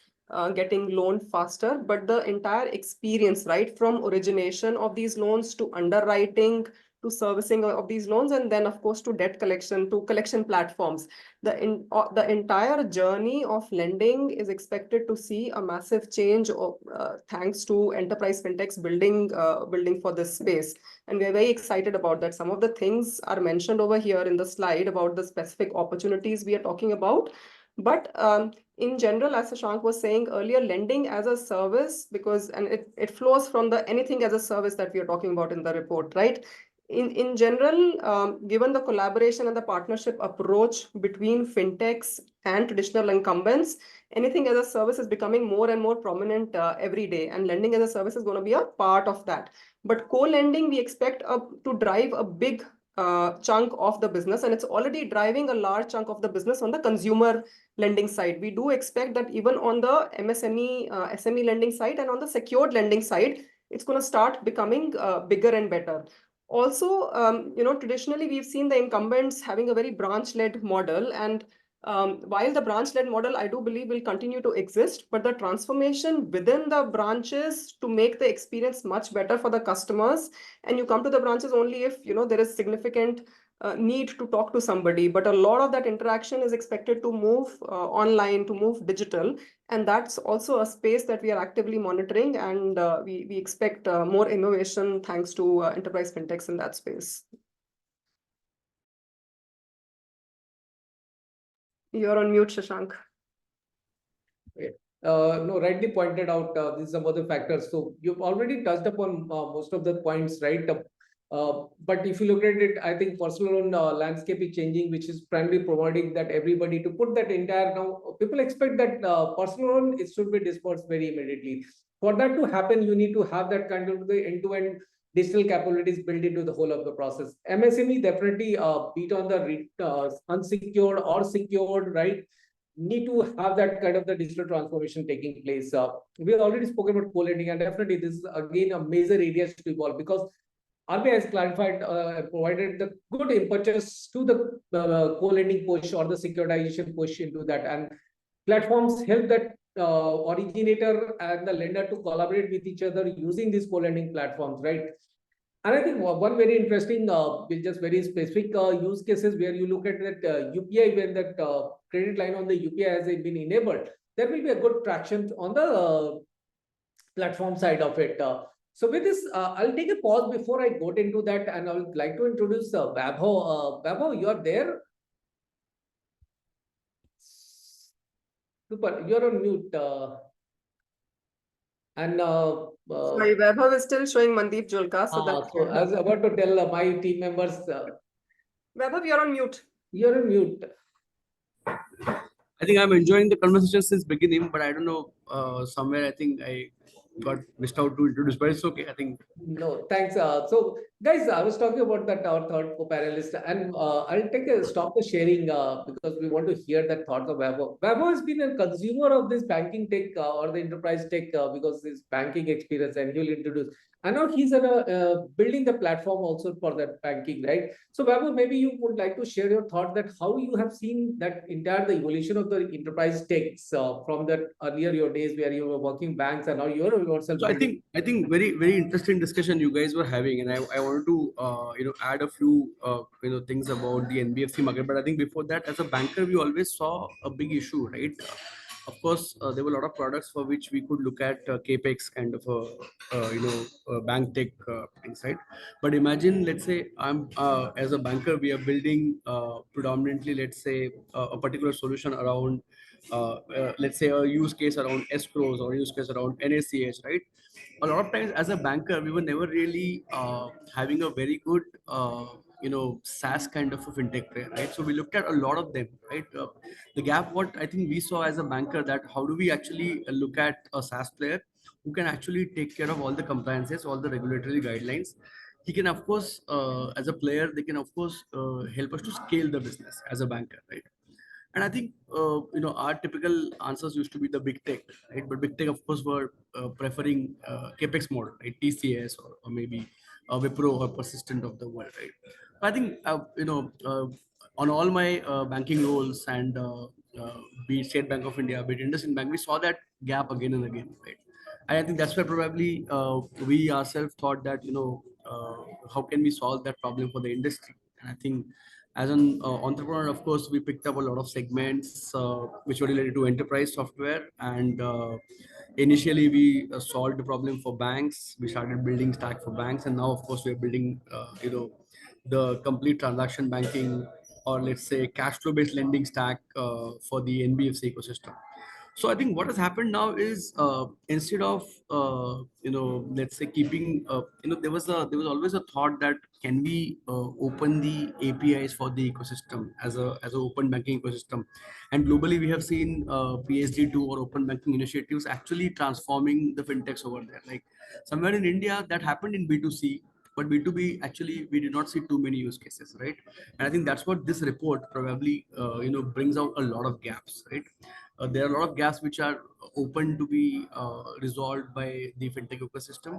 getting loaned faster, but the entire experience, right, from origination of these loans to underwriting to servicing of these loans, and then of course to debt collection, to collection platforms. The entire journey of lending is expected to see a massive change thanks to enterprise fintechs building for this space. And we're very excited about that. Some of the things are mentioned over here in the slide about the specific opportunities we are talking about. But in general, as Shashank was saying earlier, lending as a service, and it flows from the anything as a service that we are talking about in the report, right? In general, given the collaboration and the partnership approach between fintechs and traditional incumbents, anything as a service is becoming more and more prominent every day, and lending as a service is going to be a part of that. But co-lending, we expect to drive a big chunk of the business, and it's already driving a large chunk of the business on the consumer lending side. We do expect that even on the MSME, SME lending side and on the secured lending side, it's going to start becoming bigger and better. Also, traditionally, we've seen the incumbents having a very branch-led model. And while the branch-led model, I do believe, will continue to exist, but the transformation within the branches to make the experience much better for the customers. And you come to the branches only if, there is significant need to talk to somebody. But a lot of that interaction is expected to move online, to move digital. And that's also a space that we are actively monitoring, and we expect more innovation thanks to enterprise fintechs in that space. You're on mute, Shashank. No, rightly pointed out, these are some of the factors. So you've already touched upon most of the points, right? But if you look at it, I think personal loan landscape is changing, which is primarily providing that everybody to put that entire, now people expect that personal loan, it should be dispersed very immediately. For that to happen, you need to have that kind of the end-to-end digital capabilities built into the whole of the process. MSME definitely beat on the unsecured or secured, right? Need to have that kind of the digital transformation taking place. We have already spoken about co-lending, and definitely this is again a major area to evolve, because RBI has clarified, provided the good impetus to the co-lending push or the securitization push into that, and platforms help that originator and the lender to collaborate with each other using these co-lending platforms, right? And I think one very interesting, just very specific use cases where you look at that UPI, when that credit line on the UPI has been enabled, there will be a good traction on the platform side of it. So with this, I'll take a pause before I go into that, and I would like to introduce Vaibhav. Vaibhav, you are there? Super, you're on mute. Sorry, Vaibhav is still showing Mandeep Julka. So I was about to tell my team members. Vaibhav, you're on mute. You're on mute. I think I'm enjoying the conversation since beginning, but I don't know, somewhere I think I got missed out to introduce, but it's okay. I think. No, thanks. So guys, I was talking about that our third co-panelist, and I'll take a stop the sharing because we want to hear that thoughts of Vaibhav. Vaibhav has been a consumer of this banking tech or the enterprise tech because his banking experience, and he'll introduce. I know he's building the platform also for that banking, right? So, Vaibhav, maybe you would like to share your thought that how you have seen that entire the evolution of the enterprise techs from that earlier your days where you were working banks and now you're yourself. So I think very interesting discussion you guys were having, and I wanted to add a few things about the NBFC market. But I think before that, as a banker, we always saw a big issue, right? Of course, there were a lot of products for which we could look at capex kind of bank tech things, right? But imagine, let's say I'm as a banker, we are building predominantly, let's say, a particular solution around let's say a use case around escrows or use case around NACH, right? A lot of times as a banker, we were never really having a very good, SaaS kind of a fintech player, right? So we looked at a lot of them, right? The gap, what I think we saw as a banker, that how do we actually look at a SaaS player who can actually take care of all the compliances, all the regulatory guidelines. He can, of course, as a player, they can, of course, help us to scale the business as a banker, right? And I think our typical answers used to be the big tech, right? But big tech, of course, were preferring capex model, right? TCS or maybe Wipro or Persistent of the world, right? I think on all my banking roles and be it State Bank of India, be it IndusInd Bank, we saw that gap again and again, right? And I think that's why probably we ourselves thought that how can we solve that problem for the industry? And I think as an entrepreneur, of course, we picked up a lot of segments which were related to enterprise software. And initially, we solved the problem for banks. We started building stack for banks, and now, of course, we are building, the complete transaction banking, or let's say cash flow based lending stack for the NBFC ecosystem. So I think what has happened now is instead of let's say keeping there was always a thought that can we open the APIs for the ecosystem as a open banking ecosystem, and globally we have seen PSD2 or open banking initiatives actually transforming the fintechs over there. Like somewhere in India that happened in B2C, but B2B actually we did not see too many use cases, right? And I think that's what this report probably brings out a lot of gaps, right? There are a lot of gaps which are open to be resolved by the fintech ecosystem.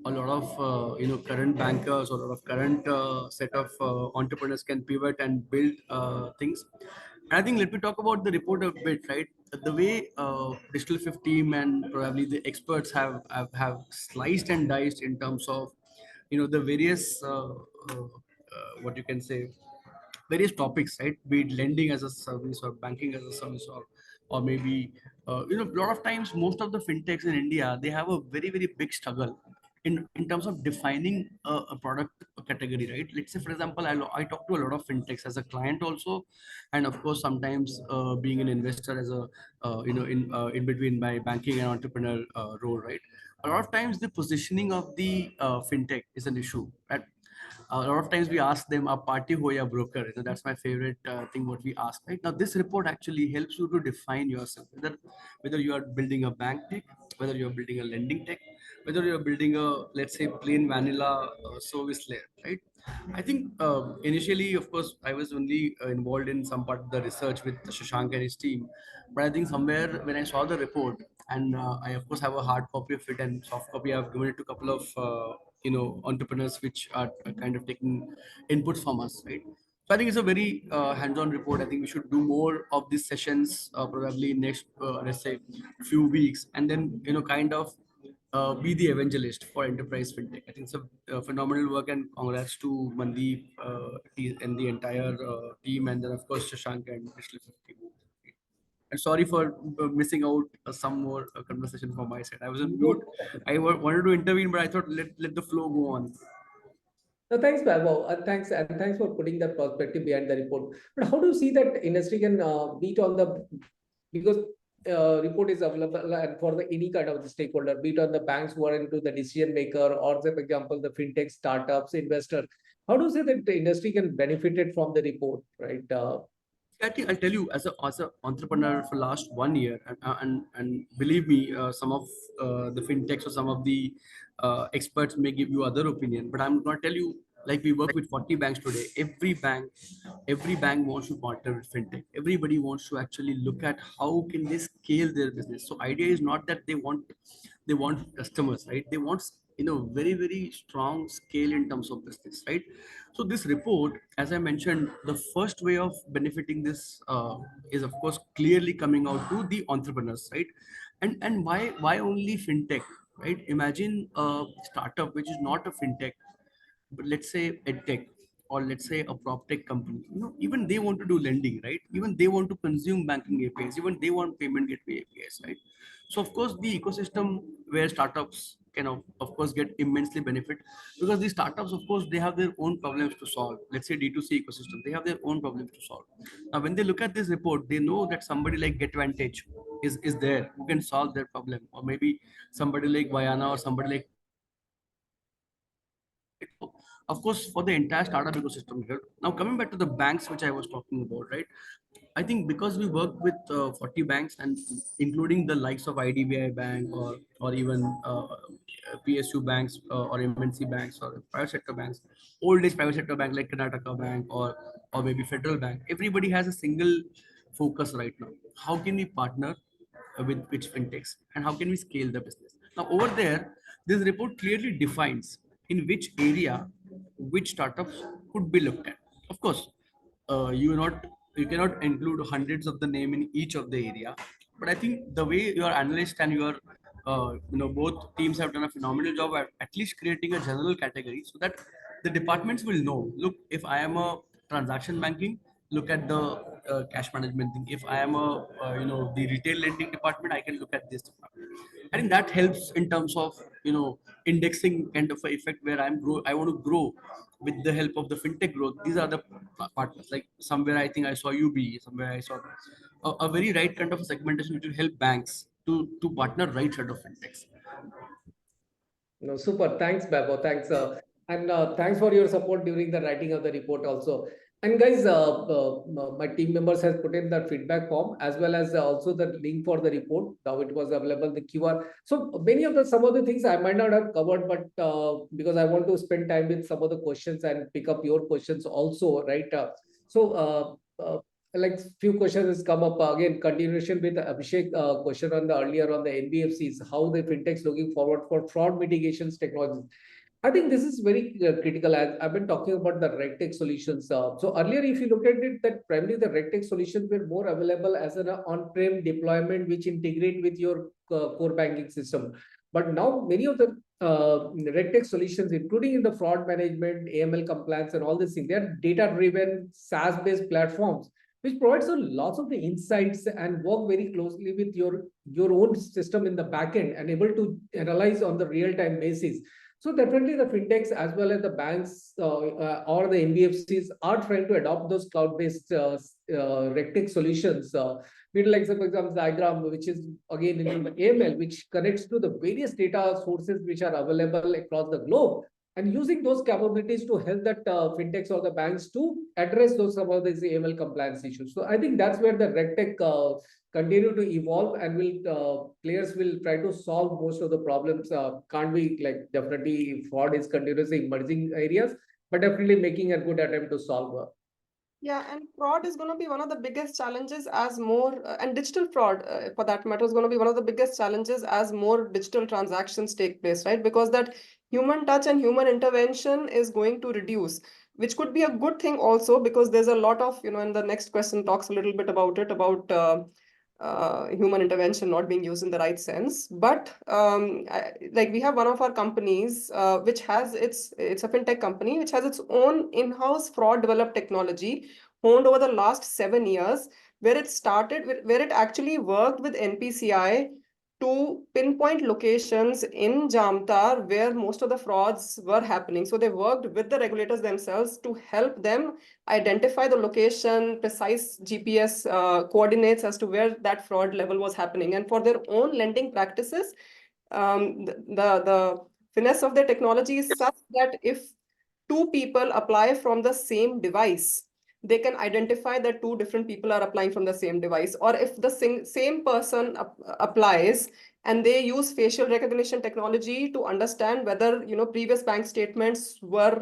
A lot of current bankers or a lot of current set of entrepreneurs can pivot and build things. And I think let me talk about the report a bit, right? The way Digital Fifth team and probably the experts have sliced and diced in terms of the various what you can say various topics, right? Be it lending as a service or banking as a service, or maybe a lot of times most of the fintechs in India, they have a very big struggle in terms of defining a product category, right? Let's say for example, I talk to a lot of fintechs as a client also, and of course sometimes being an investor as a in between my banking and entrepreneur role, right? A lot of times the positioning of the fintech is an issue, right? A lot of times we ask them a party ho ya broker. That's my favorite thing what we ask, right? Now this report actually helps you to define yourself, whether you are building a bank tech, whether you're building a lending tech, whether you're building a, let's say, plain vanilla service layer, right? I think initially, of course, I was only involved in some part of the research with Shashank and his team, but I think somewhere when I saw the report, and I of course have a hard copy of it and soft copy, I've given it to a couple of entrepreneurs which are kind of taking inputs from us, right? So I think it's a very hands-on report. I think we should do more of these sessions probably next let's say few weeks, and then kind of be the evangelist for enterprise fintech. I think it's a phenomenal work, and congrats to Mandeep and the entire team, and then of course Shashank and Digital team. And sorry for missing out some more conversation from my side. I was on mute. I wanted to intervene, but I thought let the flow go on. No, thanks, Vaibhav. Thanks for putting that perspective behind the report. But how do you see that industry can beat on the, because report is available and for any kind of the stakeholder, be it on the banks who are into the decision maker, or say, for example, the fintech startups, investor. How do you say that the industry can benefit it from the report, right? I think I'll tell you, as a entrepreneur for last 1 year, and believe me, some of the fintechs or some of the experts may give you other opinion, but I'm going to tell you, like we work with 40 banks today. Every bank wants to partner with fintech. Everybody wants to actually look at how can they scale their business. So idea is not that they want customers, right? They want very, very strong scale in terms of business, right? So this report, as I mentioned, the first way of benefiting this is of course clearly coming out to the entrepreneurs, right? And why only fintech, right? Imagine a startup which is not a fintech, but let's say edtech, or let's say a prop tech company, even they want to do lending, right? Even they want to consume banking APIs, even they want payment gateway APIs, right? So of course the ecosystem where startups can of course get immensely benefit, because these startups, of course, they have their own problems to solve. Let's say D2C ecosystem, they have their own problems to solve. Now when they look at this report, they know that somebody like GetVantage is there who can solve their problem, or maybe somebody like Vayana or somebody like right? So, of course, for the entire startup ecosystem here. Now, coming back to the banks, which I was talking about, right? I think because we work with 40 banks, and including the likes of IDBI Bank, or even PSU banks, or MNC banks, or private sector banks, old age private sector bank like Karnataka Bank, or maybe Federal Bank. Everybody has a single focus right now. How can we partner with which fintechs, and how can we scale the business? Now over there, this report clearly defines in which area which startups could be looked at. Of course, you cannot include hundreds of the name in each of the area, but I think the way your analyst and your both teams have done a phenomenal job at least creating a general category, so that the departments will know, look, if I am a transaction banking, look at the cash management thing. If I am a the retail lending department, I can look at this department. I think that helps in terms of indexing kind of a effect, where I want to grow with the help of the fintech growth. These are the partners. Like somewhere I think I saw UB, somewhere I saw a very right kind of segmentation which will help banks to partner right set of fintechs. No, super. Thanks, Babo. Thanks. And thanks for your support during the writing of the report also. And guys, my team members has put in the feedback form, as well as also the link for the report. Now it was available, the QR. So many of some of the things I might not have covered, but because I want to spend time with some of the questions and pick up your questions also, right? Like few questions has come up again, continuation with Abhishek question on the earlier on the NBFCs, how the fintechs looking forward for fraud mitigations technology. I think this is very critical. As I've been talking about the RegTech solutions. So earlier, if you look at it, that primarily the RegTech solutions were more available as an on-prem deployment, which integrate with your core banking system. But now many of the RegTech solutions, including in the fraud management, AML compliance, and all these things, they are data-driven, SaaS-based platforms, which provides a lots of the insights and work very closely with your own system in the backend and able to analyze on the real-time basis. So definitely the fintechs as well as the banks or the NBFCs are trying to adopt those cloud-based RegTech solutions. Like, for example, diagram, which is again in the AML, which connects to the various data sources which are available across the globe, and using those capabilities to help that fintechs or the banks to address those some of these AML compliance issues. So I think that's where the RegTech continue to evolve, and will players will try to solve most of the problems. Can't be like, definitely fraud is continuously emerging areas, but definitely making a good attempt to solve. Yeah, and fraud is going to be one of the biggest challenges as more, and digital fraud for that matter is going to be one of the biggest challenges as more digital transactions take place, right? Because that human touch and human intervention is going to reduce, which could be a good thing also, because there's a lot of, and the next question talks a little bit about it, about human intervention not being used in the right sense. But like we have one of our companies which has it's a fintech company which has its own in-house fraud developed technology honed over the last 7 years, where it started where it actually worked with NPCI to pinpoint locations in Jamtar where most of the frauds were happening. So they worked with the regulators themselves to help them identify the location, precise GPS coordinates as to where that fraud level was happening. And for their own lending practices, the finesse of their technology is such that if two people apply from the same device, they can identify that two different people are applying from the same device. Or if the same person applies and they use facial recognition technology to understand whether previous bank statements were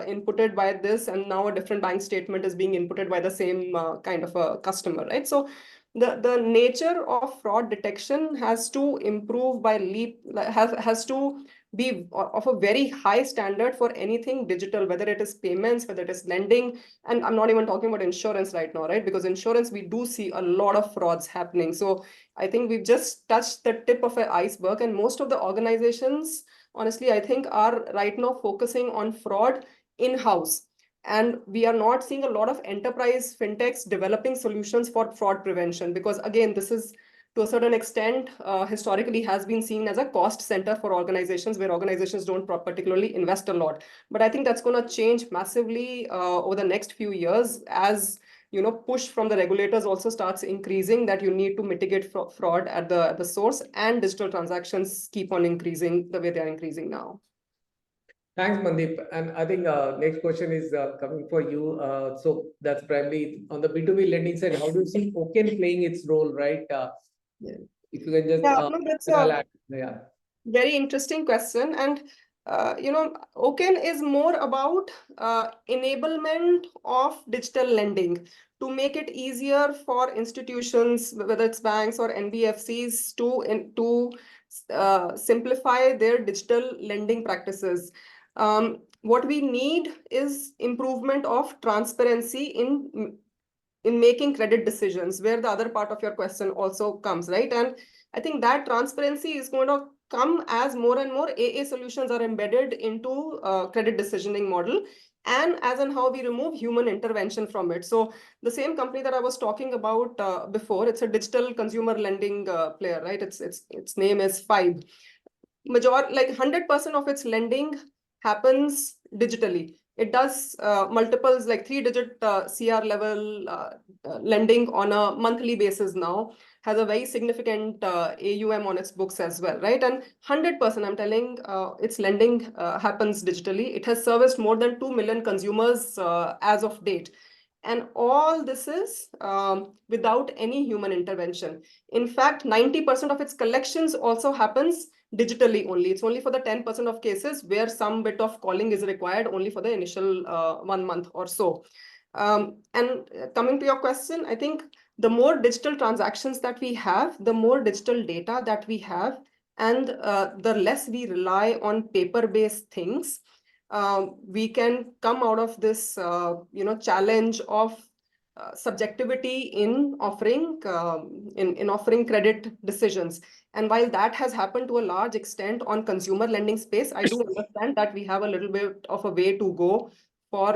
inputted by this, and now a different bank statement is being inputted by the same kind of a customer, right? So the nature of fraud detection has to improve by has to be of a very high standard for anything digital, whether it is payments, whether it is lending. And I'm not even talking about insurance right now, right? Because insurance, we do see a lot of frauds happening. So I think we've just touched the tip of an iceberg, and most of the organizations, honestly, I think are right now focusing on fraud in-house. And we are not seeing a lot of enterprise fintechs developing solutions for fraud prevention, because again, this is to a certain extent historically has been seen as a cost center for organizations, where organizations don't particularly invest a lot. But I think that's going to change massively over the next few years, as push from the regulators also starts increasing, that you need to mitigate fraud at the source, and digital transactions keep on increasing the way they are increasing now. Thanks, Mandeep. And I think next question is coming for you. So that's primarily on the B2B lending side. How do you see Oken playing its role, right? Yeah. If you can just, No, that's yeah. Very interesting question. And, Oken is more about enablement of digital lending to make it easier for institutions, whether it's banks or NBFCs, to simplify their digital lending practices. What we need is improvement of transparency in making credit decisions, where the other part of your question also comes, right? And I think that transparency is going to come as more and more AA solutions are embedded into credit decisioning model, and as in how we remove human intervention from it. So the same company that I was talking about before, it's a digital consumer lending player, right? Its name is Five. Like 100% of its lending happens digitally. It does multiples, like 3-digit CR level lending on a monthly basis now, has a very significant AUM on its books as well, right? And 100%, I'm telling, its lending happens digitally. It has serviced more than 2 million consumers as of date. And all this is without any human intervention. In fact, 90% of its collections also happens digitally only. It's only for the 10% of cases where some bit of calling is required, only for the initial 1 month or so. And coming to your question, I think the more digital transactions that we have, the more digital data that we have, and the less we rely on paper-based things, we can come out of this, challenge of subjectivity in offering credit decisions. And while that has happened to a large extent on consumer lending space, I do understand that we have a little bit of a way to go for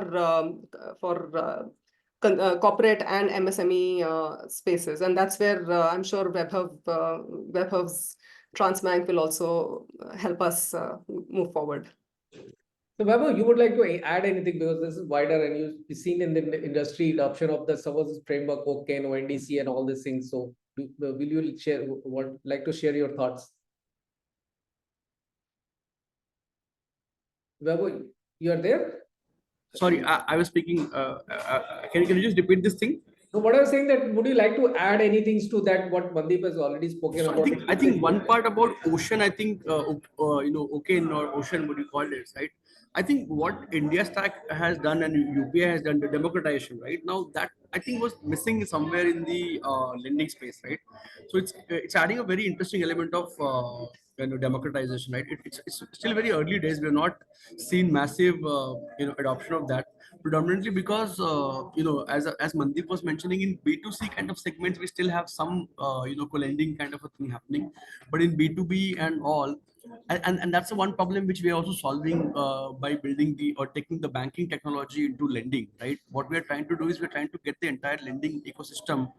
corporate and MSME spaces, and that's where I'm sure Vaibhav's TransBnk will also help us move forward. So, Vaibhav, you would like to add anything, because this is wider and you've seen in the industry adoption of the services framework, Oken, ONDC, and all these things. So, will you like to share your thoughts? Vaibhav, you are there? Sorry, I was speaking. Can you just repeat this thing? So what I was saying, that would you like to add anything to that, what Mandeep has already spoken So about? I think one part about ocean, I think Oken or ocean, what you call it, right? I think what India Stack has done and UPI has done, the democratization, right? Now that I think was missing somewhere in the lending space, right? So it's adding a very interesting element of democratization, right? It's still very early days. We're not seen massive adoption of that, predominantly because as Mandeep was mentioning, in B2C kind of segments we still have some co-lending kind of a thing happening, but in B2B and all, and that's the one problem which we are also solving by building or taking the banking technology into lending, right? What we are trying to do is we're trying to get the entire lending ecosystem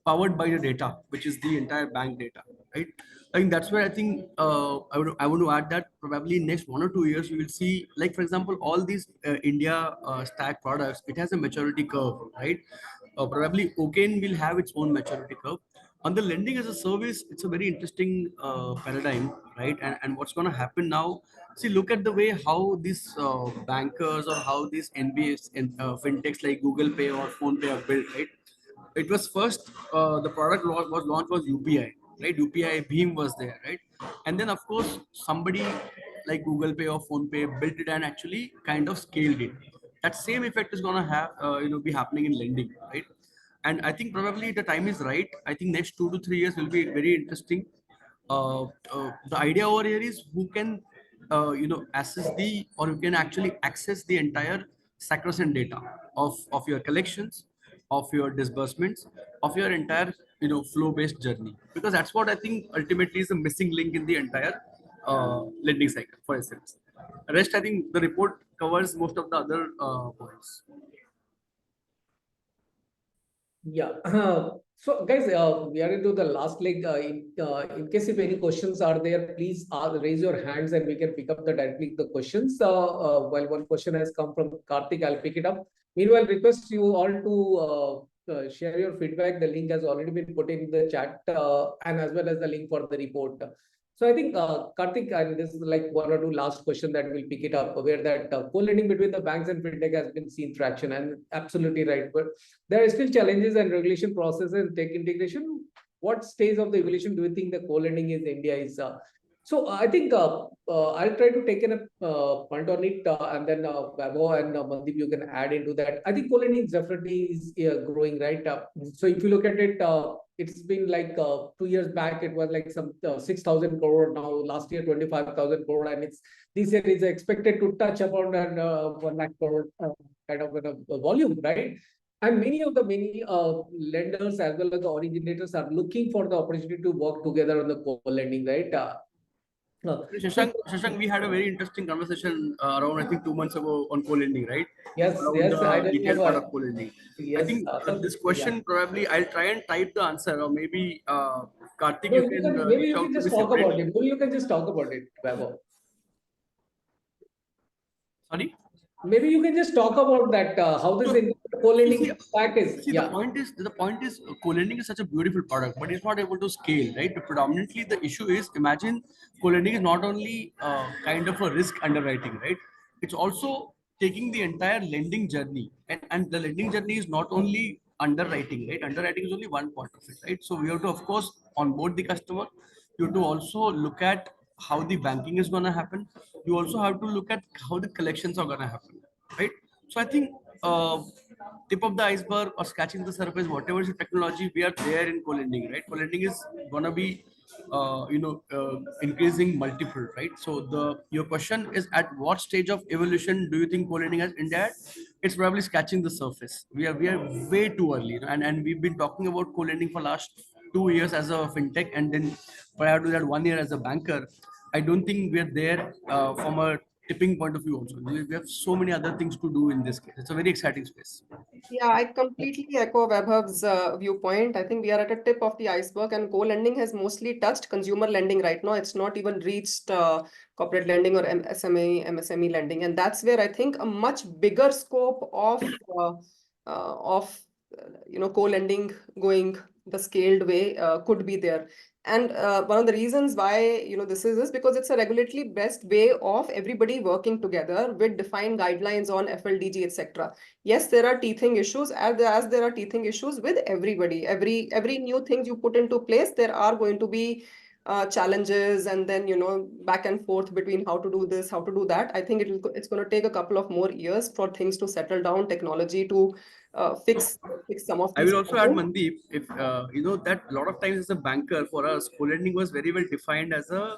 powered by the data, which is the entire bank data, right? I think that's where I think I want to add that probably next 1 or 2 years we will see, like for example, all these India stack products, it has a maturity curve, right? Probably Oken will have its own maturity curve. On the lending as a service, it's a very interesting paradigm, right? And what's going to happen now? See, look at the way how these bankers or how these NBS and fintechs like Google Pay or Phone Pay are built, right? It was first the product was launched was UPI, right? UPI Beam was there, right? And then of course somebody like Google Pay or Phone Pay built it and actually kind of scaled it. That same effect is gonna have be happening in lending, right? And I think probably the time is right. I think next 2 to 3 years will be very interesting. The idea over here is who can access the, or you can actually access the entire sacrosanct data of your collections, of your disbursements, of your entire flow based journey, because that's what I think ultimately is the missing link in the entire lending cycle. For instance, rest I think the report covers most of the other points. Yeah. So, guys, we are into the last leg. In case if any questions are there, please raise your hands and we can pick up directly the questions. While one question has come from Karthik, I'll pick it up. Meanwhile, request you all to share your feedback. The link has already been put in the chat, and as well as the link for the report. So I think, Karthik, and this is like one or two last question that we'll pick it up, where that co-lending between the banks and fintech has been seen traction, and absolutely right. But there are still challenges and regulation processes and tech integration. What stage of the evolution do you think the co-lending in India is? So I think I'll try to take a point on it, and then Vaibhav and Mandeep, you can add into that. I think co-lending definitely is growing, right? So if you look at it, it's been like 2 years back, it was like some 6,000 crore. Now last year 25,000 crore, and it's this year is expected to touch upon 1 lakh crore kind of a volume, right? And many of the lenders as well as the originators are looking for the opportunity to work together on the co-lending, right? Shashank, we had a very interesting conversation around I think 2 months ago on co-lending, right? Yes, Around yes, I the detailed part remember. of co-lending. I Yes, think this question probably I'll try and type the answer, or maybe Karthik, no, you you can can, maybe reach you out can to me just talk about separately. it. Maybe you can just talk about it, Vaibhav. Sorry. Maybe you can just talk about that. How this So, co-lending see, impact is. see, Yeah. the point is co-lending is such a beautiful product, but it's not able to scale, right? But predominantly, the issue is, imagine co-lending is not only kind of a risk underwriting, right? It's also taking the entire lending journey, and the lending journey is not only underwriting, right? Underwriting is only one part of it, right? So we have to, of course, onboard the customer. You have to also look at how the banking is going to happen. You also have to look at how the collections are going to happen, right? So I think tip of the iceberg or scratching the surface, whatever is the technology, we are there in co-lending, right? Co-lending is gonna be increasing multiple, right? So your question is, at what stage of evolution do you think co-lending has India at? It's probably scratching the surface. We are way too early, and we've been talking about co-lending for last 2 years as a fintech, and then prior to that 1 year as a banker. I don't think we are there from a tipping point of view also. We have so many other things to do in this case. It's a very exciting space. Yeah, I completely echo Vaibhav's viewpoint. I think we are at a tip of the iceberg, and co-lending has mostly touched consumer lending right now. It's not even reached corporate lending or MSME lending, and that's where I think a much bigger scope of co-lending going the scaled way could be there. And one of the reasons why this is because it's a regulatory best way of everybody working together with defined guidelines on FLDG, etc. Yes, there are teething issues, as there are teething issues with everybody. Every new thing you put into place, there are going to be challenges, and then back and forth between how to do this, how to do that. I think it's going to take a couple of more years for things to settle down, technology to fix some of I these will also add, problems. Mandeep, if that a lot of times as a banker for us, co-lending was very well defined as a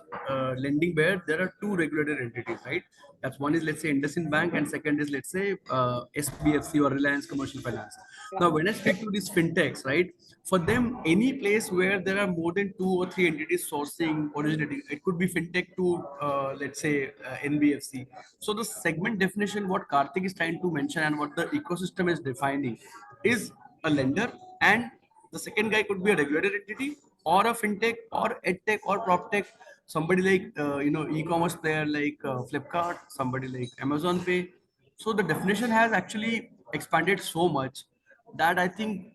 lending where there are two regulated entities, right? That's one is, let's say, IndusInd Bank, and second is, let's say, SBFC or Reliance Commercial Finance. Yeah. Now, when I speak to these fintechs, right, for them, any place where there are more than 2 or 3 entities sourcing, originating, it could be fintech to, let's say, NBFC. So the segment definition, what Karthik is trying to mention and what the ecosystem is defining, is a lender, and the second guy could be a regulated entity or a fintech or edtech or proptech, somebody like e-commerce player like Flipkart, somebody like Amazon Pay. So the definition has actually expanded so much that I think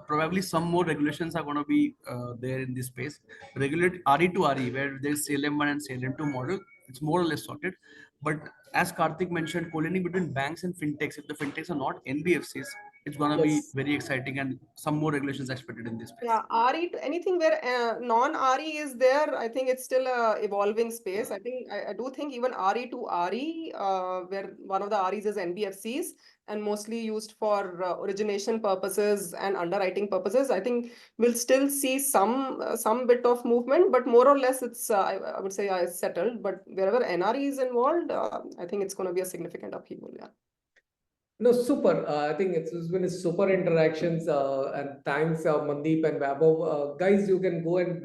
probably some more regulations are going to be there in this space. Regulate RE to RE, where there's Salem 1 and Salem 2 model, it's more or less sorted. But as Karthik mentioned, co-lending between banks and fintechs, if the fintechs are not NBFCs, it's gonna be Yes. very exciting, and some more regulations expected in this space. Yeah, RE, anything where non-RE is there, I think it's still a evolving space. I do think even RE to RE, where one of the REs is NBFCs and mostly used for origination purposes and underwriting purposes. I think we'll still see some bit of movement, but more or less it's I would say it's settled. But wherever NRE is involved, I think it's going to be a significant upheaval. Yeah. No, super. I think it's been a super interactions. And thanks, Mandeep and Vaibhav. Guys, you can go and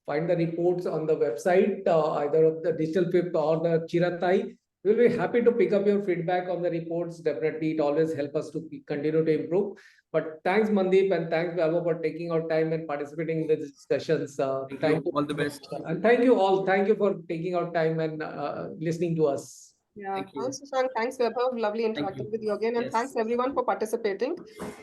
find the reports on the website, either of the Digital Fifth or the Chiratae. We'll be happy to pick up your feedback on the reports. Definitely, it always helps us to continue to improve. But thanks, Mandeep, and thanks, Vaibhav, for taking our time and participating in the discussions. Thank you. All the best. And thank you all. Thank you for taking our time and listening to us. Yeah, Thank you. thanks, Shashank. Thanks, Vaibhav. Lovely Thank interacting you. with you again. And Yes. thanks everyone for participating.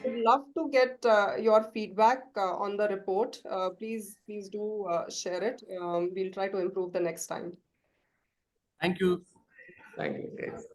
Would love to get your feedback on the report. Please do share it. We'll try to improve the next time. Thank you. Thank you, guys.